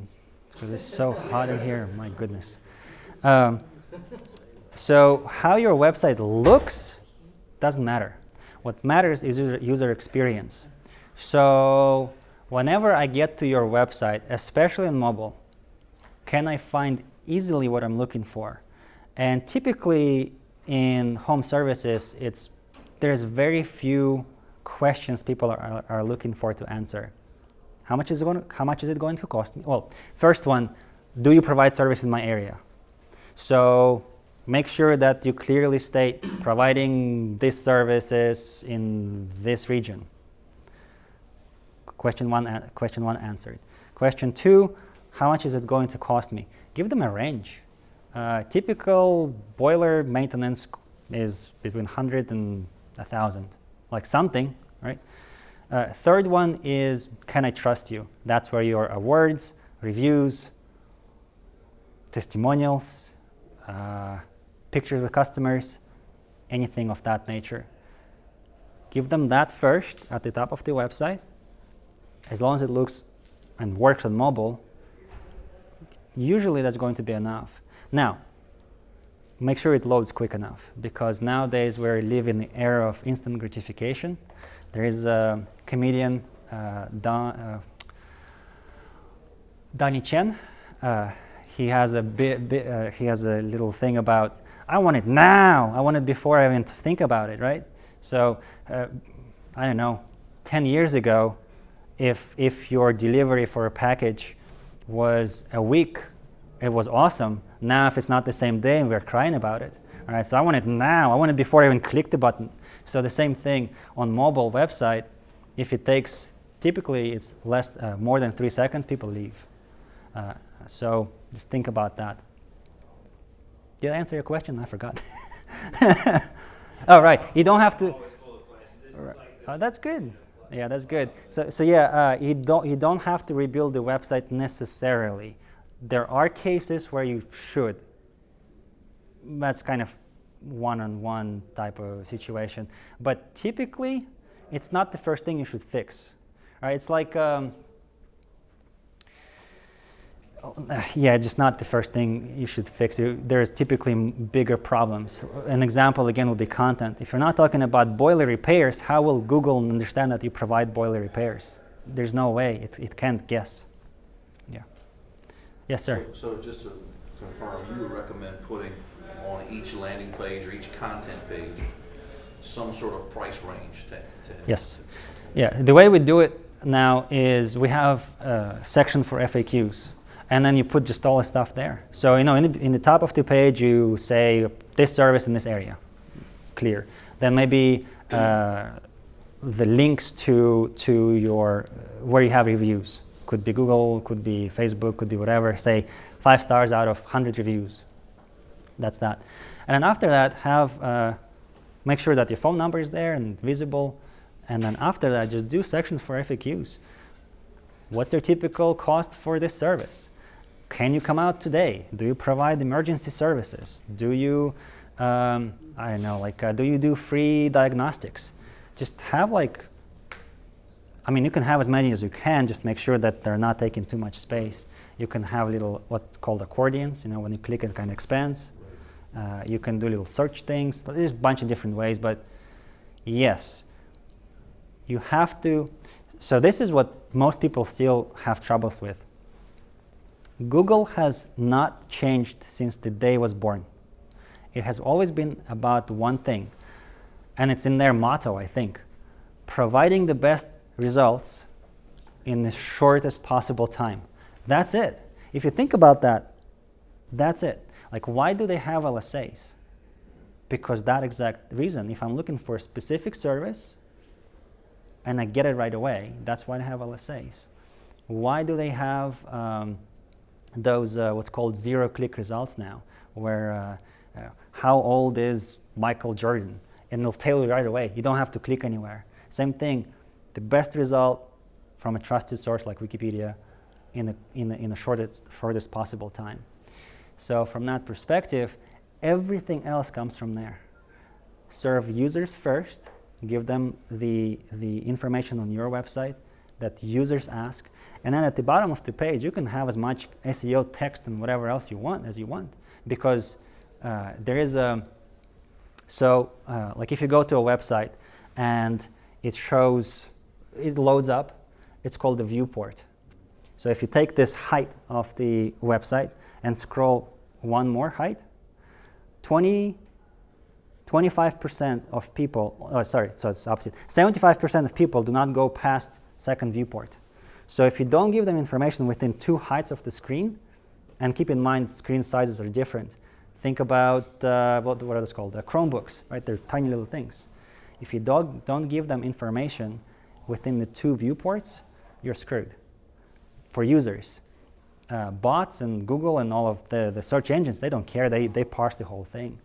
Because it's so hot in here. My goodness. So, how your website looks doesn't matter. What matters is user experience. So, whenever I get to your website, especially on mobile, can I find easily what I'm looking for? And typically in home services, there's very few questions people are looking for to answer. How much is it going to cost me? Well, first one, do you provide service in my area? So make sure that you clearly state providing these services in this region. Question one answered. Question two, how much is it going to cost me? Give them a range. Typical boiler maintenance is between 100 and 1,000, like something, right? Third one is, can I trust you? That's where your awards, reviews, testimonials, pictures of customers, anything of that nature. Give them that first at the top of the website. As long as it looks and works on mobile, usually that's going to be enough. Now, make sure it loads quick enough, because nowadays we live in the era of instant gratification. There is a comedian, Donnie Chen. He has a little thing about, I want it now. I want it before I even think about it, right? So, I don't know, 10 years ago, if your delivery for a package was a week, it was awesome. Now, if it's not the same day, we're crying about it. All right, so I want it now. I want it before I even click the button. So the same thing on mobile website. If it takes, typically it's more than 3 seconds, people leave. So just think about that. Did I answer your question? I forgot. Oh, right. You don't have to. Oh, that's good. Yeah, that's good. So yeah, you don't have to rebuild the website necessarily. There are cases where you should. That's kind of one-on-one type of situation. But typically, it's not the first thing you should fix. All right? It's like, just not the first thing you should fix. There's typically bigger problems. An example, again, would be content. If you're not talking about boiler repairs, how will Google understand that you provide boiler repairs? There's no way. It can't guess. Yeah. Yes, sir. So just to confirm, you would recommend putting on each landing page or each content page some sort of price range to Yes. Yeah. The way we do it now is we have a section for FAQs. And then you put just all the stuff there. So, in the top of the page, you say this service in this area, clear. Then maybe the links to your where you have reviews. Could be Google, could be Facebook, could be whatever. Say 5 stars out of 100 reviews. That's that. And then after that, make sure that your phone number is there and visible. And then after that, just do sections for FAQs. What's your typical cost for this service? Can you come out today? Do you provide emergency services? Do you, do you do free diagnostics? Just have you can have as many as you can, just make sure that they're not taking too much space. You can have little, what's called accordions, when you click it kind of expands. You can do little search things. There's a bunch of different ways, but yes, you have to. So this is what most people still have troubles with. Google has not changed since the day it was born. It has always been about one thing, and it's in their motto, I think, providing the best results in the shortest possible time. That's it. If you think about that, that's it. Like, why do they have LSAs? Because that exact reason. If I'm looking for a specific service and I get it right away, that's why they have LSAs. Why do they have those what's called zero-click results now, where how old is Michael Jordan? And it'll tell you right away. You don't have to click anywhere. Same thing, the best result from a trusted source like Wikipedia in the shortest possible time. So from that perspective, everything else comes from there. Serve users first, give them the information on your website that users ask, and then at the bottom of the page you can have as much SEO text and whatever else you want because there is a like if you go to a website and it loads up, it's called the viewport. So if you take this height of the website and scroll one more height, 25% of people, so it's opposite, 75% of people do not go past second viewport. So if you don't give them information within 2 heights of the screen, and keep in mind screen sizes are different. Think about, what are those called? Chromebooks, right? They're tiny little things. If you don't give them information within the 2 viewports, you're screwed. For users, bots and Google and all of the search engines, they don't care. They parse the whole thing.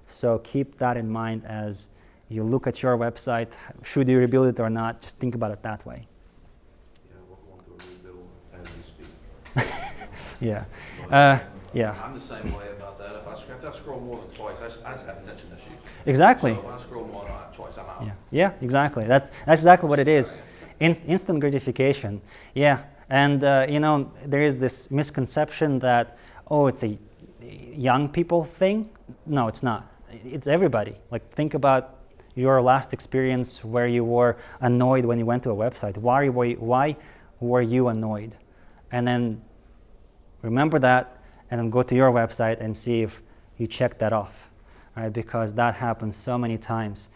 So keep that in mind as you look at your website. Should you rebuild it or not? Just think about it that way. Yeah, we're going through a rebuild as we speak. Yeah. Yeah. I'm the same way about that. If I scroll more than twice, I just have attention issues. Exactly. So if I scroll more than twice, I'm out. Yeah, exactly. That's exactly what it is. Instant gratification. Yeah. And there is this misconception that, it's a young people thing. No, it's not. It's everybody. Like, think about your last experience where you were annoyed when you went to a website. Why were you annoyed? And then remember that, and then go to your website and see if you check that off, right? Because that happens so many times.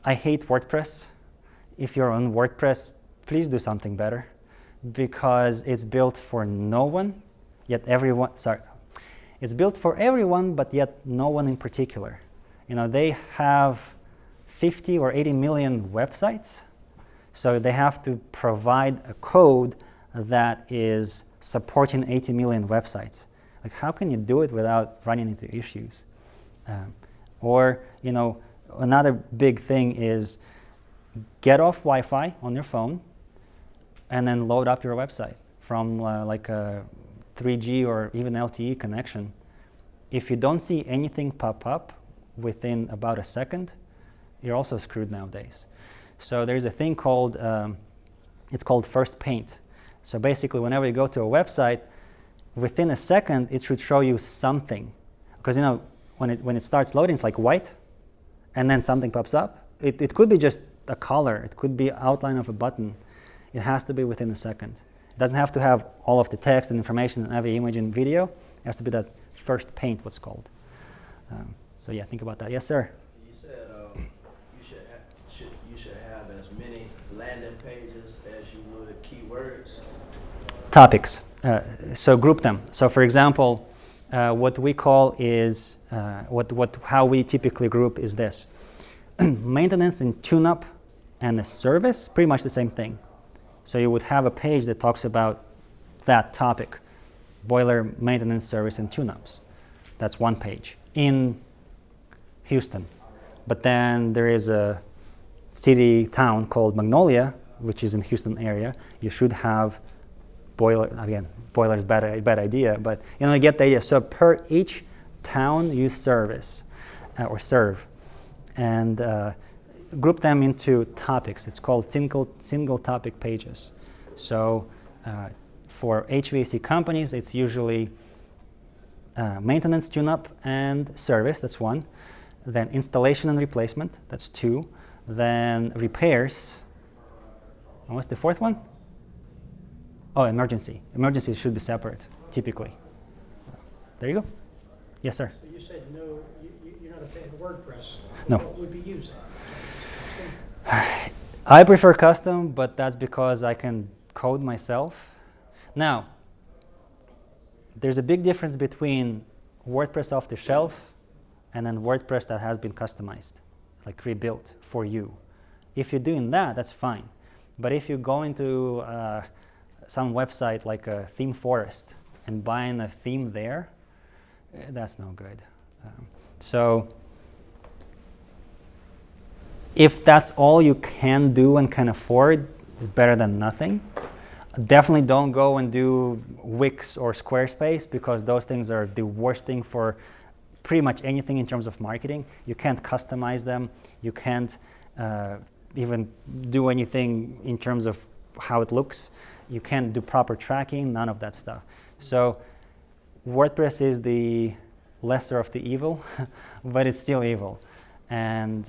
I hate WordPress. If you're on WordPress, please do something better, because it's built for no one, yet everyone. It's built for everyone, but yet no one in particular. They have 50 or 80 million websites, so they have to provide a code that is supporting 80 million websites. Like, how can you do it without running into issues? Another big thing is get off Wi-Fi on your phone and then load up your website from like a 3G or even LTE connection. If you don't see anything pop up within about a second, you're also screwed nowadays. So there's a thing called, it's called first paint. So basically, whenever you go to a website, within a second, it should show you something. Because when it starts loading, it's like white, and then something pops up. It could be just a color. It could be outline of a button. It has to be within a second. It doesn't have to have all of the text and information and every image and video. It has to be that first paint, what's called. So yeah, think about that. Yes, sir? You said you should have as many landing pages as you would keywords. Topics. So group them. So for example, what we call is, how we typically group is this. Maintenance and tune-up and a service, pretty much the same thing. So you would have a page that talks about that topic, boiler maintenance, service, and tune-ups. That's one page in Houston. But then there is a town called Magnolia, which is in Houston area. You should have boiler is bad idea, but you get the idea. So per each town you service or serve, and group them into topics. It's called single topic pages. So for HVAC companies, it's usually maintenance, tune-up, and service. That's one. Then installation and replacement. That's 2. Then repairs. And what's the 4th one? Oh, emergency. Emergency should be separate, typically. There you go. Yes, sir. So you said no, you're not a fan of WordPress. No. What would be using? I prefer custom, but that's because I can code myself. Now, there's a big difference between WordPress off the shelf and then WordPress that has been customized, like rebuilt for you. If you're doing that, that's fine. But if you go into some website like a theme forest and buying a theme there, that's no good. So if that's all you can do and can afford, it's better than nothing. Definitely don't go and do Wix or Squarespace, because those things are the worst thing for pretty much anything in terms of marketing. You can't customize them. You can't even do anything in terms of how it looks. You can't do proper tracking, none of that stuff. So WordPress is the lesser of the evil, but it's still evil. And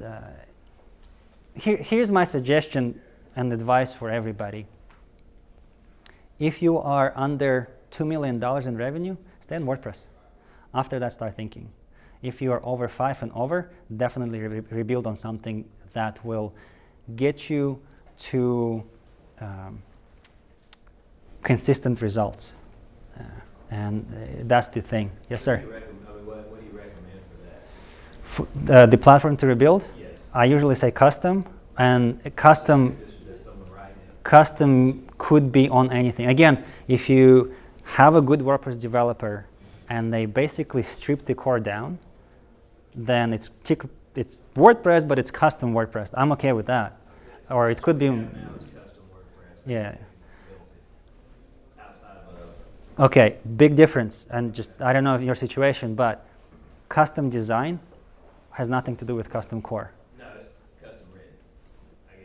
here's my suggestion and advice for everybody. If you are under $2 million in revenue, stay in WordPress. After that, start thinking. If you are over 5 and over, definitely rebuild on something that will get you to consistent results. And that's the thing. Yes, sir? What do you recommend for that? The platform to rebuild? Yes. I usually say custom, and custom could be on anything. Again, if you have a good WordPress developer and they basically strip the core down, then it's WordPress, but it's custom WordPress. I'm okay with that. Or it could be, yeah. Okay, big difference. And just, I don't know if your situation, but custom design has nothing to do with custom core. No, it's custom written, I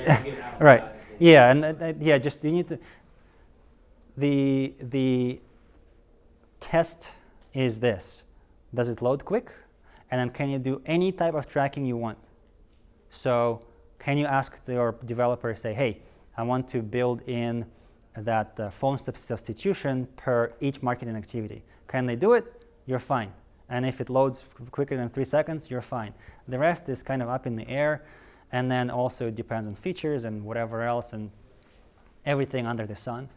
guess. Right. Yeah, and yeah, just you need to. The test is this: does it load quick? And then can you do any type of tracking you want? So can you ask your developer, say, hey, I want to build in that phone substitution per each marketing activity. Can they do it? You're fine. And if it loads quicker than 3 seconds, you're fine. The rest is kind of up in the air. And then also it depends on features and whatever else and everything under the sun.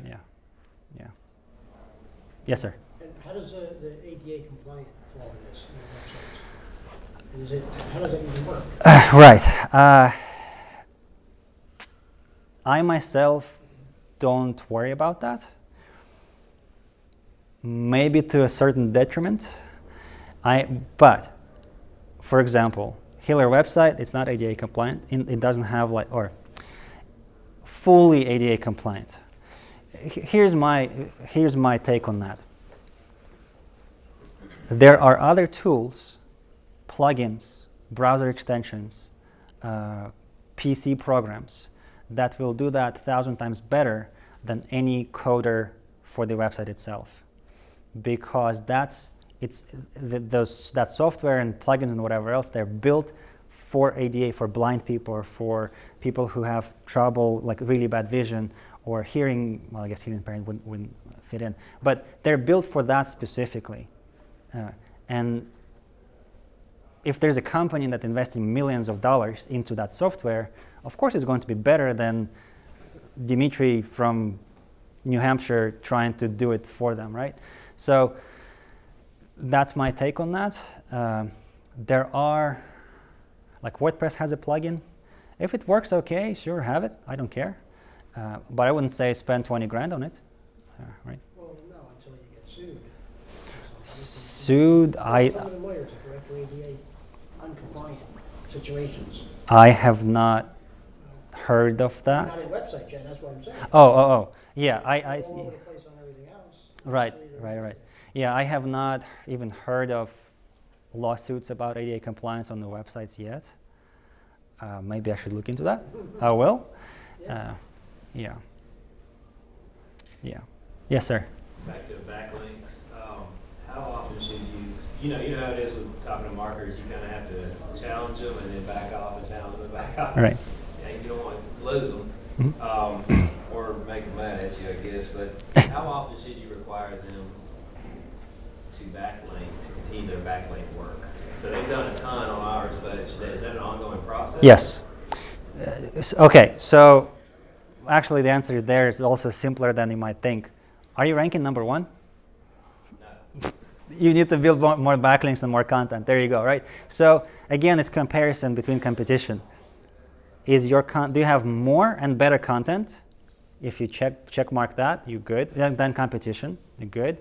Yeah. Yeah. Yes, sir. And how does the ADA compliant fall in this website? How does it even work? Right. I myself don't worry about that. Maybe to a certain detriment. But for example, Healer website, it's not ADA compliant. It doesn't have or fully ADA compliant. Here's my take on that. There are other tools, plugins, browser extensions, PC programs that will do that 1,000 times better than any coder for the website itself, because that software and plugins and whatever else, they're built for ADA, for blind people, or for people who have trouble, like really bad vision or hearing. Well, I guess hearing impairment wouldn't fit in, but they're built for that specifically. And if there's a company that's investing millions of dollars into that software, of course it's going to be better than Dmitrii from New Hampshire trying to do it for them, right? So that's my take on that. There are, like WordPress has a plugin. If it works okay, sure, have it. I don't care. But I wouldn't say spend 20 grand on it, right? Well, no, until you get sued. Sued, Some of the lawyers are direct ADA uncompliant situations. I have not heard of that. Not a website yet, that's what I'm saying. Oh. Yeah, I see. All over the place on everything else. Right. Yeah, I have not even heard of lawsuits about ADA compliance on the websites yet. Maybe I should look into that. I will. Yeah. Yes, sir. Back to backlinks. How often should you know how it is with talking to marketers, you kind of have to challenge them and then back off and challenge them and back off. Right. Yeah, you don't want to lose them or make them mad at you, I guess. But how often should you require them to backlink, to continue their backlink work? So they've done a ton on hours of edge today. Is that an ongoing process? Yes. Okay, so actually, the answer there is also simpler than you might think. Are you ranking number 1? No. You need to build more backlinks and more content. There you go, right? So again, it's comparison between competition. Do you have more and better content? If you check mark that, you're good. Then competition, you're good.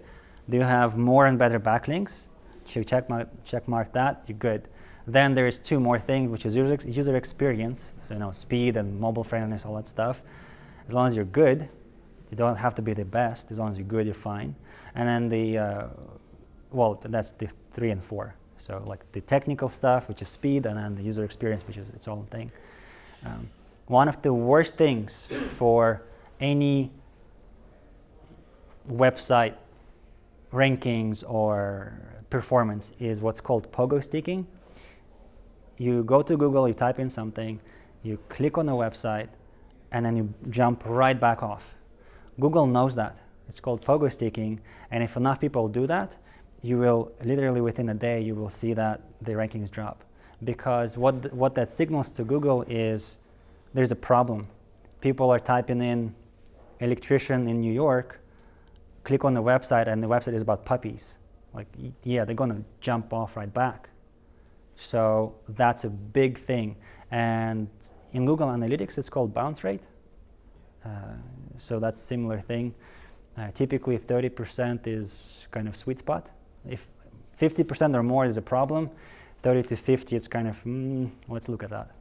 Do you have more and better backlinks? Check mark that, you're good. Then there's 2 more things, which is user experience. So speed and mobile friendliness, all that stuff. As long as you're good, you don't have to be the best. As long as you're good, you're fine. And then that's the 3 and 4. So like the technical stuff, which is speed, and then the user experience, which is its own thing. One of the worst things for any website rankings or performance is what's called Pogo sticking. You go to Google, you type in something, you click on the website, and then you jump right back off. Google knows that. It's called Pogo sticking, and if enough people do that, you will literally within a day you will see that the rankings drop. Because what that signals to Google is there's a problem. People are typing in electrician in New York, click on the website, and the website is about puppies. Like, yeah, they're gonna jump off right back. So that's a big thing. And in Google Analytics, it's called bounce rate. So that's a similar thing. Typically 30% is kind of sweet spot. If 50% or more is a problem, 30 to 50, it's kind of, let's look at that.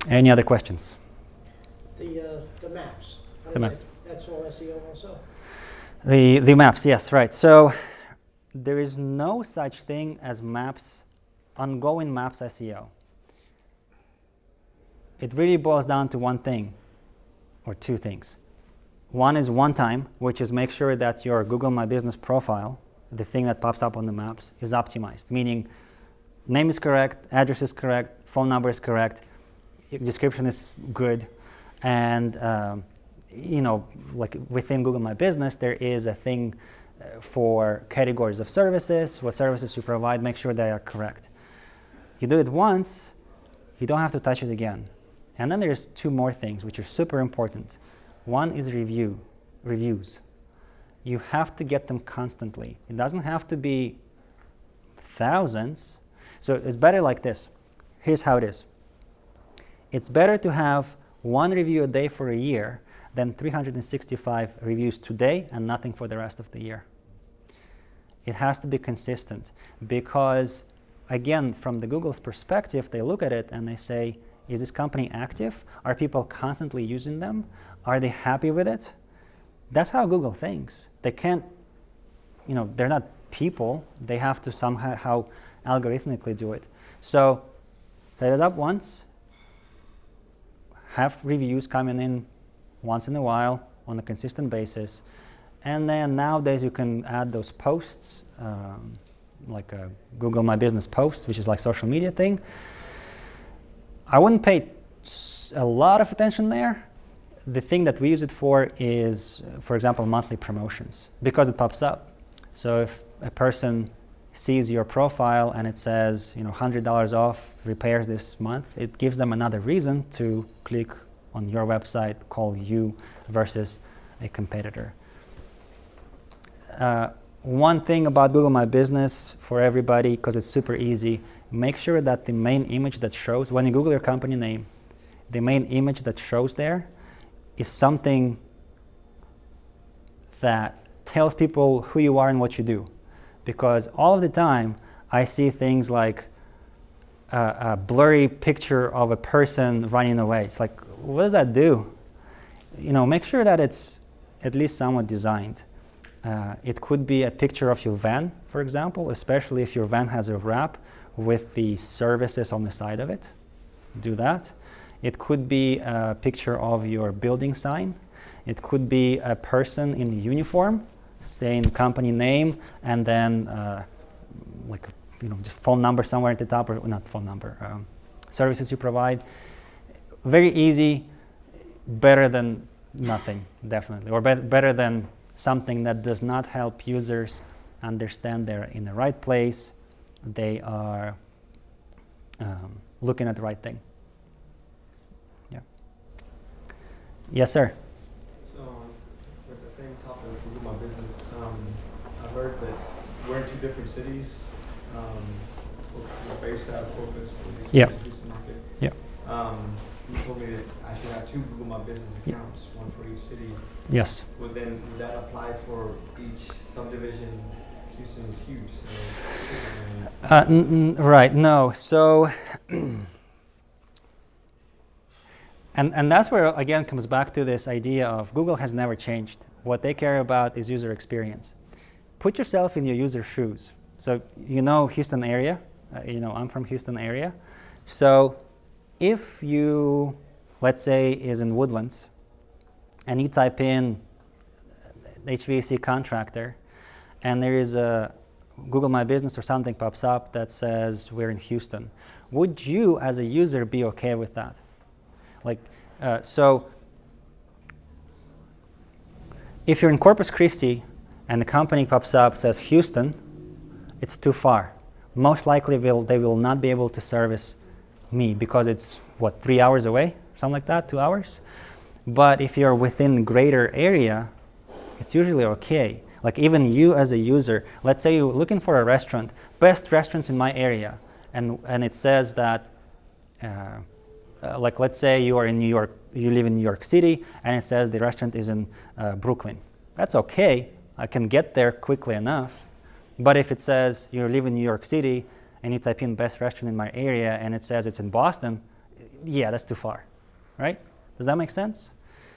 Any other questions? The maps. The maps. That's all SEO also. The maps, yes, right. So there is no such thing as maps, ongoing maps SEO. It really boils down to one thing, or 2 things. One is one time, which is make sure that your Google My Business profile, the thing that pops up on the maps, is optimized, meaning name is correct, address is correct, phone number is correct, description is good, and like within Google My Business, there is a thing for categories of services, what services you provide, make sure they are correct. You do it once, you don't have to touch it again. And then there's 2 more things which are super important. One is reviews. You have to get them constantly. It doesn't have to be thousands. So it's better like this. Here's how it is. It's better to have 1 review a day for a year than 365 reviews today and nothing for the rest of the year. It has to be consistent because, again, from the Google's perspective, they look at it and they say, is this company active? Are people constantly using them? Are they happy with it? That's how Google thinks. They can't, they're not people. They have to somehow algorithmically do it. So set it up once, have reviews coming in once in a while on a consistent basis. And then nowadays you can add those posts, like a Google My Business post, which is like social media thing. I wouldn't pay a lot of attention there. The thing that we use it for is, for example, monthly promotions, because it pops up. So if a person sees your profile and it says, $100 off repairs this month, it gives them another reason to click on your website, call you versus a competitor. One thing about Google My Business for everybody, because it's super easy, make sure that the main image that shows, when you Google your company name, the main image that shows there is something that tells people who you are and what you do. Because all of the time, I see things like a blurry picture of a person running away. It's like, what does that do? Make sure that it's at least somewhat designed. It could be a picture of your van, for example, especially if your van has a wrap with the services on the side of it. Do that. It could be a picture of your building sign. It could be a person in the uniform saying company name and then just phone number somewhere at the top, or not phone number, services you provide. Very easy, better than nothing, definitely, or better than something that does not help users understand they're in the right place, they are looking at the right thing. Yeah. Yes, sir. So, with the same topic of Google My Business, I heard that we're in 2 different cities. We're based out of Corpus, but Yeah. Houston market. Yeah. You told me that I should have 2 Google My Business accounts, one for each city. Yes. Would that apply for each subdivision? Houston is huge, so. Right. No. So. And that's where, again, comes back to this idea of Google has never changed. What they care about is user experience. Put yourself in your user's shoes. So you know Houston area. I'm from Houston area. So if you, let's say, is in Woodlands, and you type in HVAC contractor, and there is a Google My Business or something pops up that says we're in Houston, would you, as a user, be okay with that? So if you're in Corpus Christi and the company pops up says Houston, it's too far. Most likely they will not be able to service me because it's, 3 hours away? Something like that, 2 hours? But if you're within greater area, it's usually okay. Like even you as a user, let's say you're looking for a restaurant, best restaurants in my area, and it says that like let's say you are in New York, you live in New York City, and it says the restaurant is in Brooklyn. That's okay. I can get there quickly enough. But if it says you live in New York City and you type in best restaurant in my area and it says it's in Boston, yeah, that's too far, right? Does that make sense?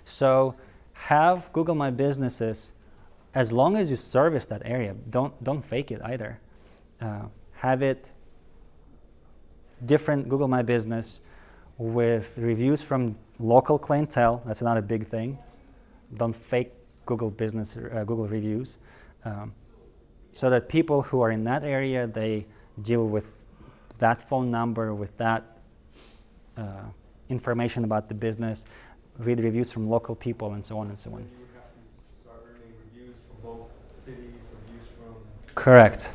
So have Google My Businesses, as long as you service that area. Don't fake it either. Have it different Google My Business with reviews from local clientele. That's not a big thing. Don't fake Google Business, Google reviews, so that people who are in that area, they deal with that phone number, with that information about the business, read reviews from local people, and so on and so on. You would have to start earning reviews from both cities, reviews from. Correct.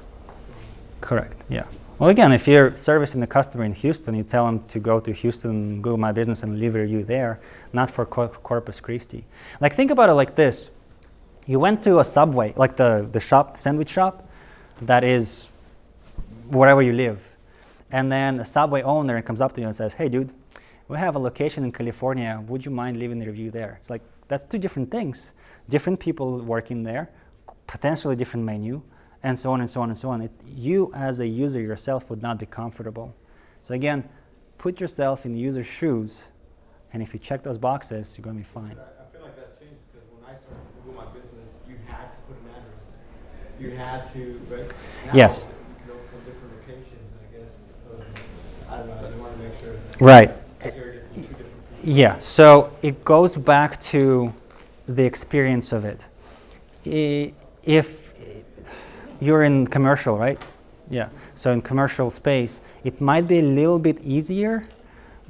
Correct. Yeah. Well, again, if you're servicing the customer in Houston, you tell them to go to Houston, Google My Business, and leave a review there, not for Corpus Christi. Like, think about it like this. You went to a Subway, like the shop, sandwich shop, that is wherever you live. And then a Subway owner comes up to you and says, hey, dude, we have a location in California. Would you mind leaving a review there? It's like, that's 2 different things. Different people working there, potentially different menu, and so on and so on and so on. You as a user yourself would not be comfortable. So again, put yourself in the user's shoes, and if you check those boxes, you're going to be fine. I feel like that's changed because when I started Google My Business, you had to put an address there. You had to, right? Now, Yes. you can go from different locations, I guess. So I don't know. I just want to make sure. Right. You're 2 different people. Yeah, so it goes back to the experience of it. If you're in commercial, right? Yeah, so in commercial space, it might be a little bit easier,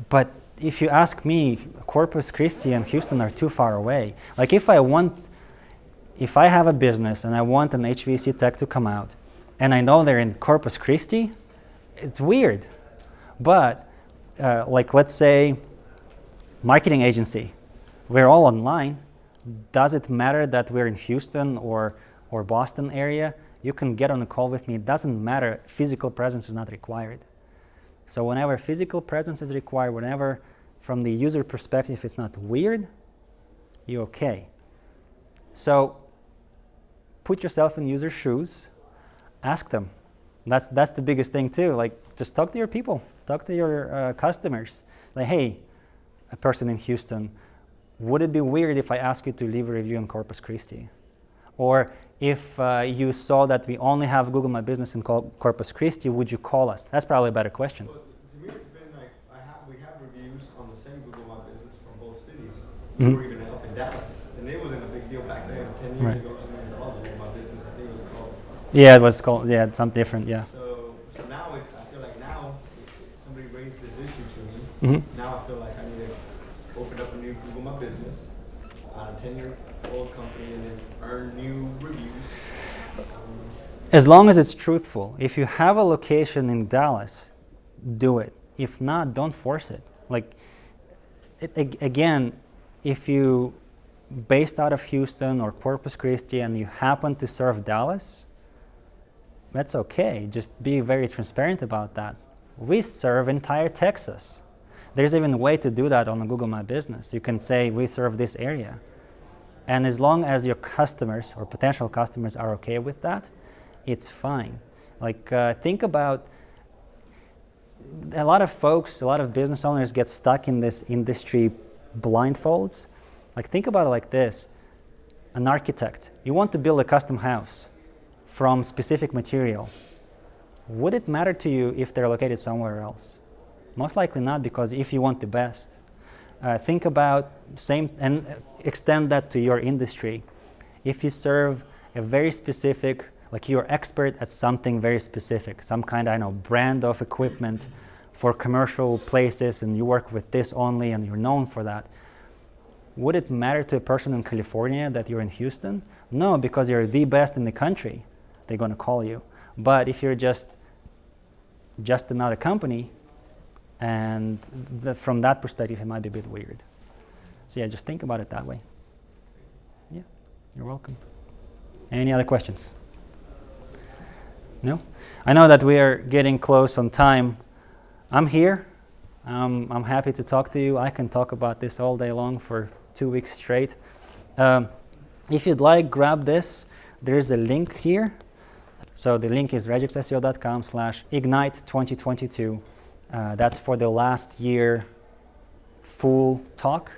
but if you ask me, Corpus Christi and Houston are too far away. Like if I have a business and I want an HVAC tech to come out, and I know they're in Corpus Christi, it's weird. But like let's say marketing agency, we're all online. Does it matter that we're in Houston or Boston area? You can get on a call with me. It doesn't matter. Physical presence is not required. So whenever physical presence is required, whenever from the user perspective it's not weird, you're okay. So put yourself in user shoes. Ask them. That's the biggest thing too. Like just talk to your people. Talk to your customers. Like, hey, a person in Houston, would it be weird if I ask you to leave a review in Corpus Christi? Or if you saw that we only have Google My Business in Corpus Christi, would you call us? That's probably a better question. Well, to me, it's been like we have reviews on the same Google My Business from both cities. Mm-hmm. We were even up in Dallas, and it wasn't a big deal back then. 10 years Right. ago, somebody called Google My Business. I think it was called. Yeah, it was called. Yeah, it's something different. Yeah. So now I feel like now somebody raised this issue to me. Mm-hmm. Now I feel like I need to open up a new Google My Business, 10-year-old company, and then earn new reviews. As long as it's truthful. If you have a location in Dallas, do it. If not, don't force it. Like, again, if you based out of Houston or Corpus Christi and you happen to serve Dallas, that's okay. Just be very transparent about that. We serve entire Texas. There's even a way to do that on Google My Business. You can say we serve this area. And as long as your customers or potential customers are okay with that, it's fine. Like, think about a lot of folks, a lot of business owners get stuck in this industry blindfolds. Like, think about it like this. An architect, you want to build a custom house from specific material. Would it matter to you if they're located somewhere else? Most likely not, because if you want the best. Think about same and extend that to your industry. If you serve a very specific, like you're expert at something very specific, some kind, I know, brand of equipment for commercial places, and you work with this only and you're known for that, would it matter to a person in California that you're in Houston? No, because you're the best in the country. They're going to call you. But if you're just another company, and from that perspective, it might be a bit weird. So yeah, just think about it that way. Yeah, you're welcome. Any other questions? No? I know that we are getting close on time. I'm here. I'm happy to talk to you. I can talk about this all day long for 2 weeks straight. If you'd like, grab this. There's a link here. So the link is regexseo.com/ignite2022. That's for the last year full talk.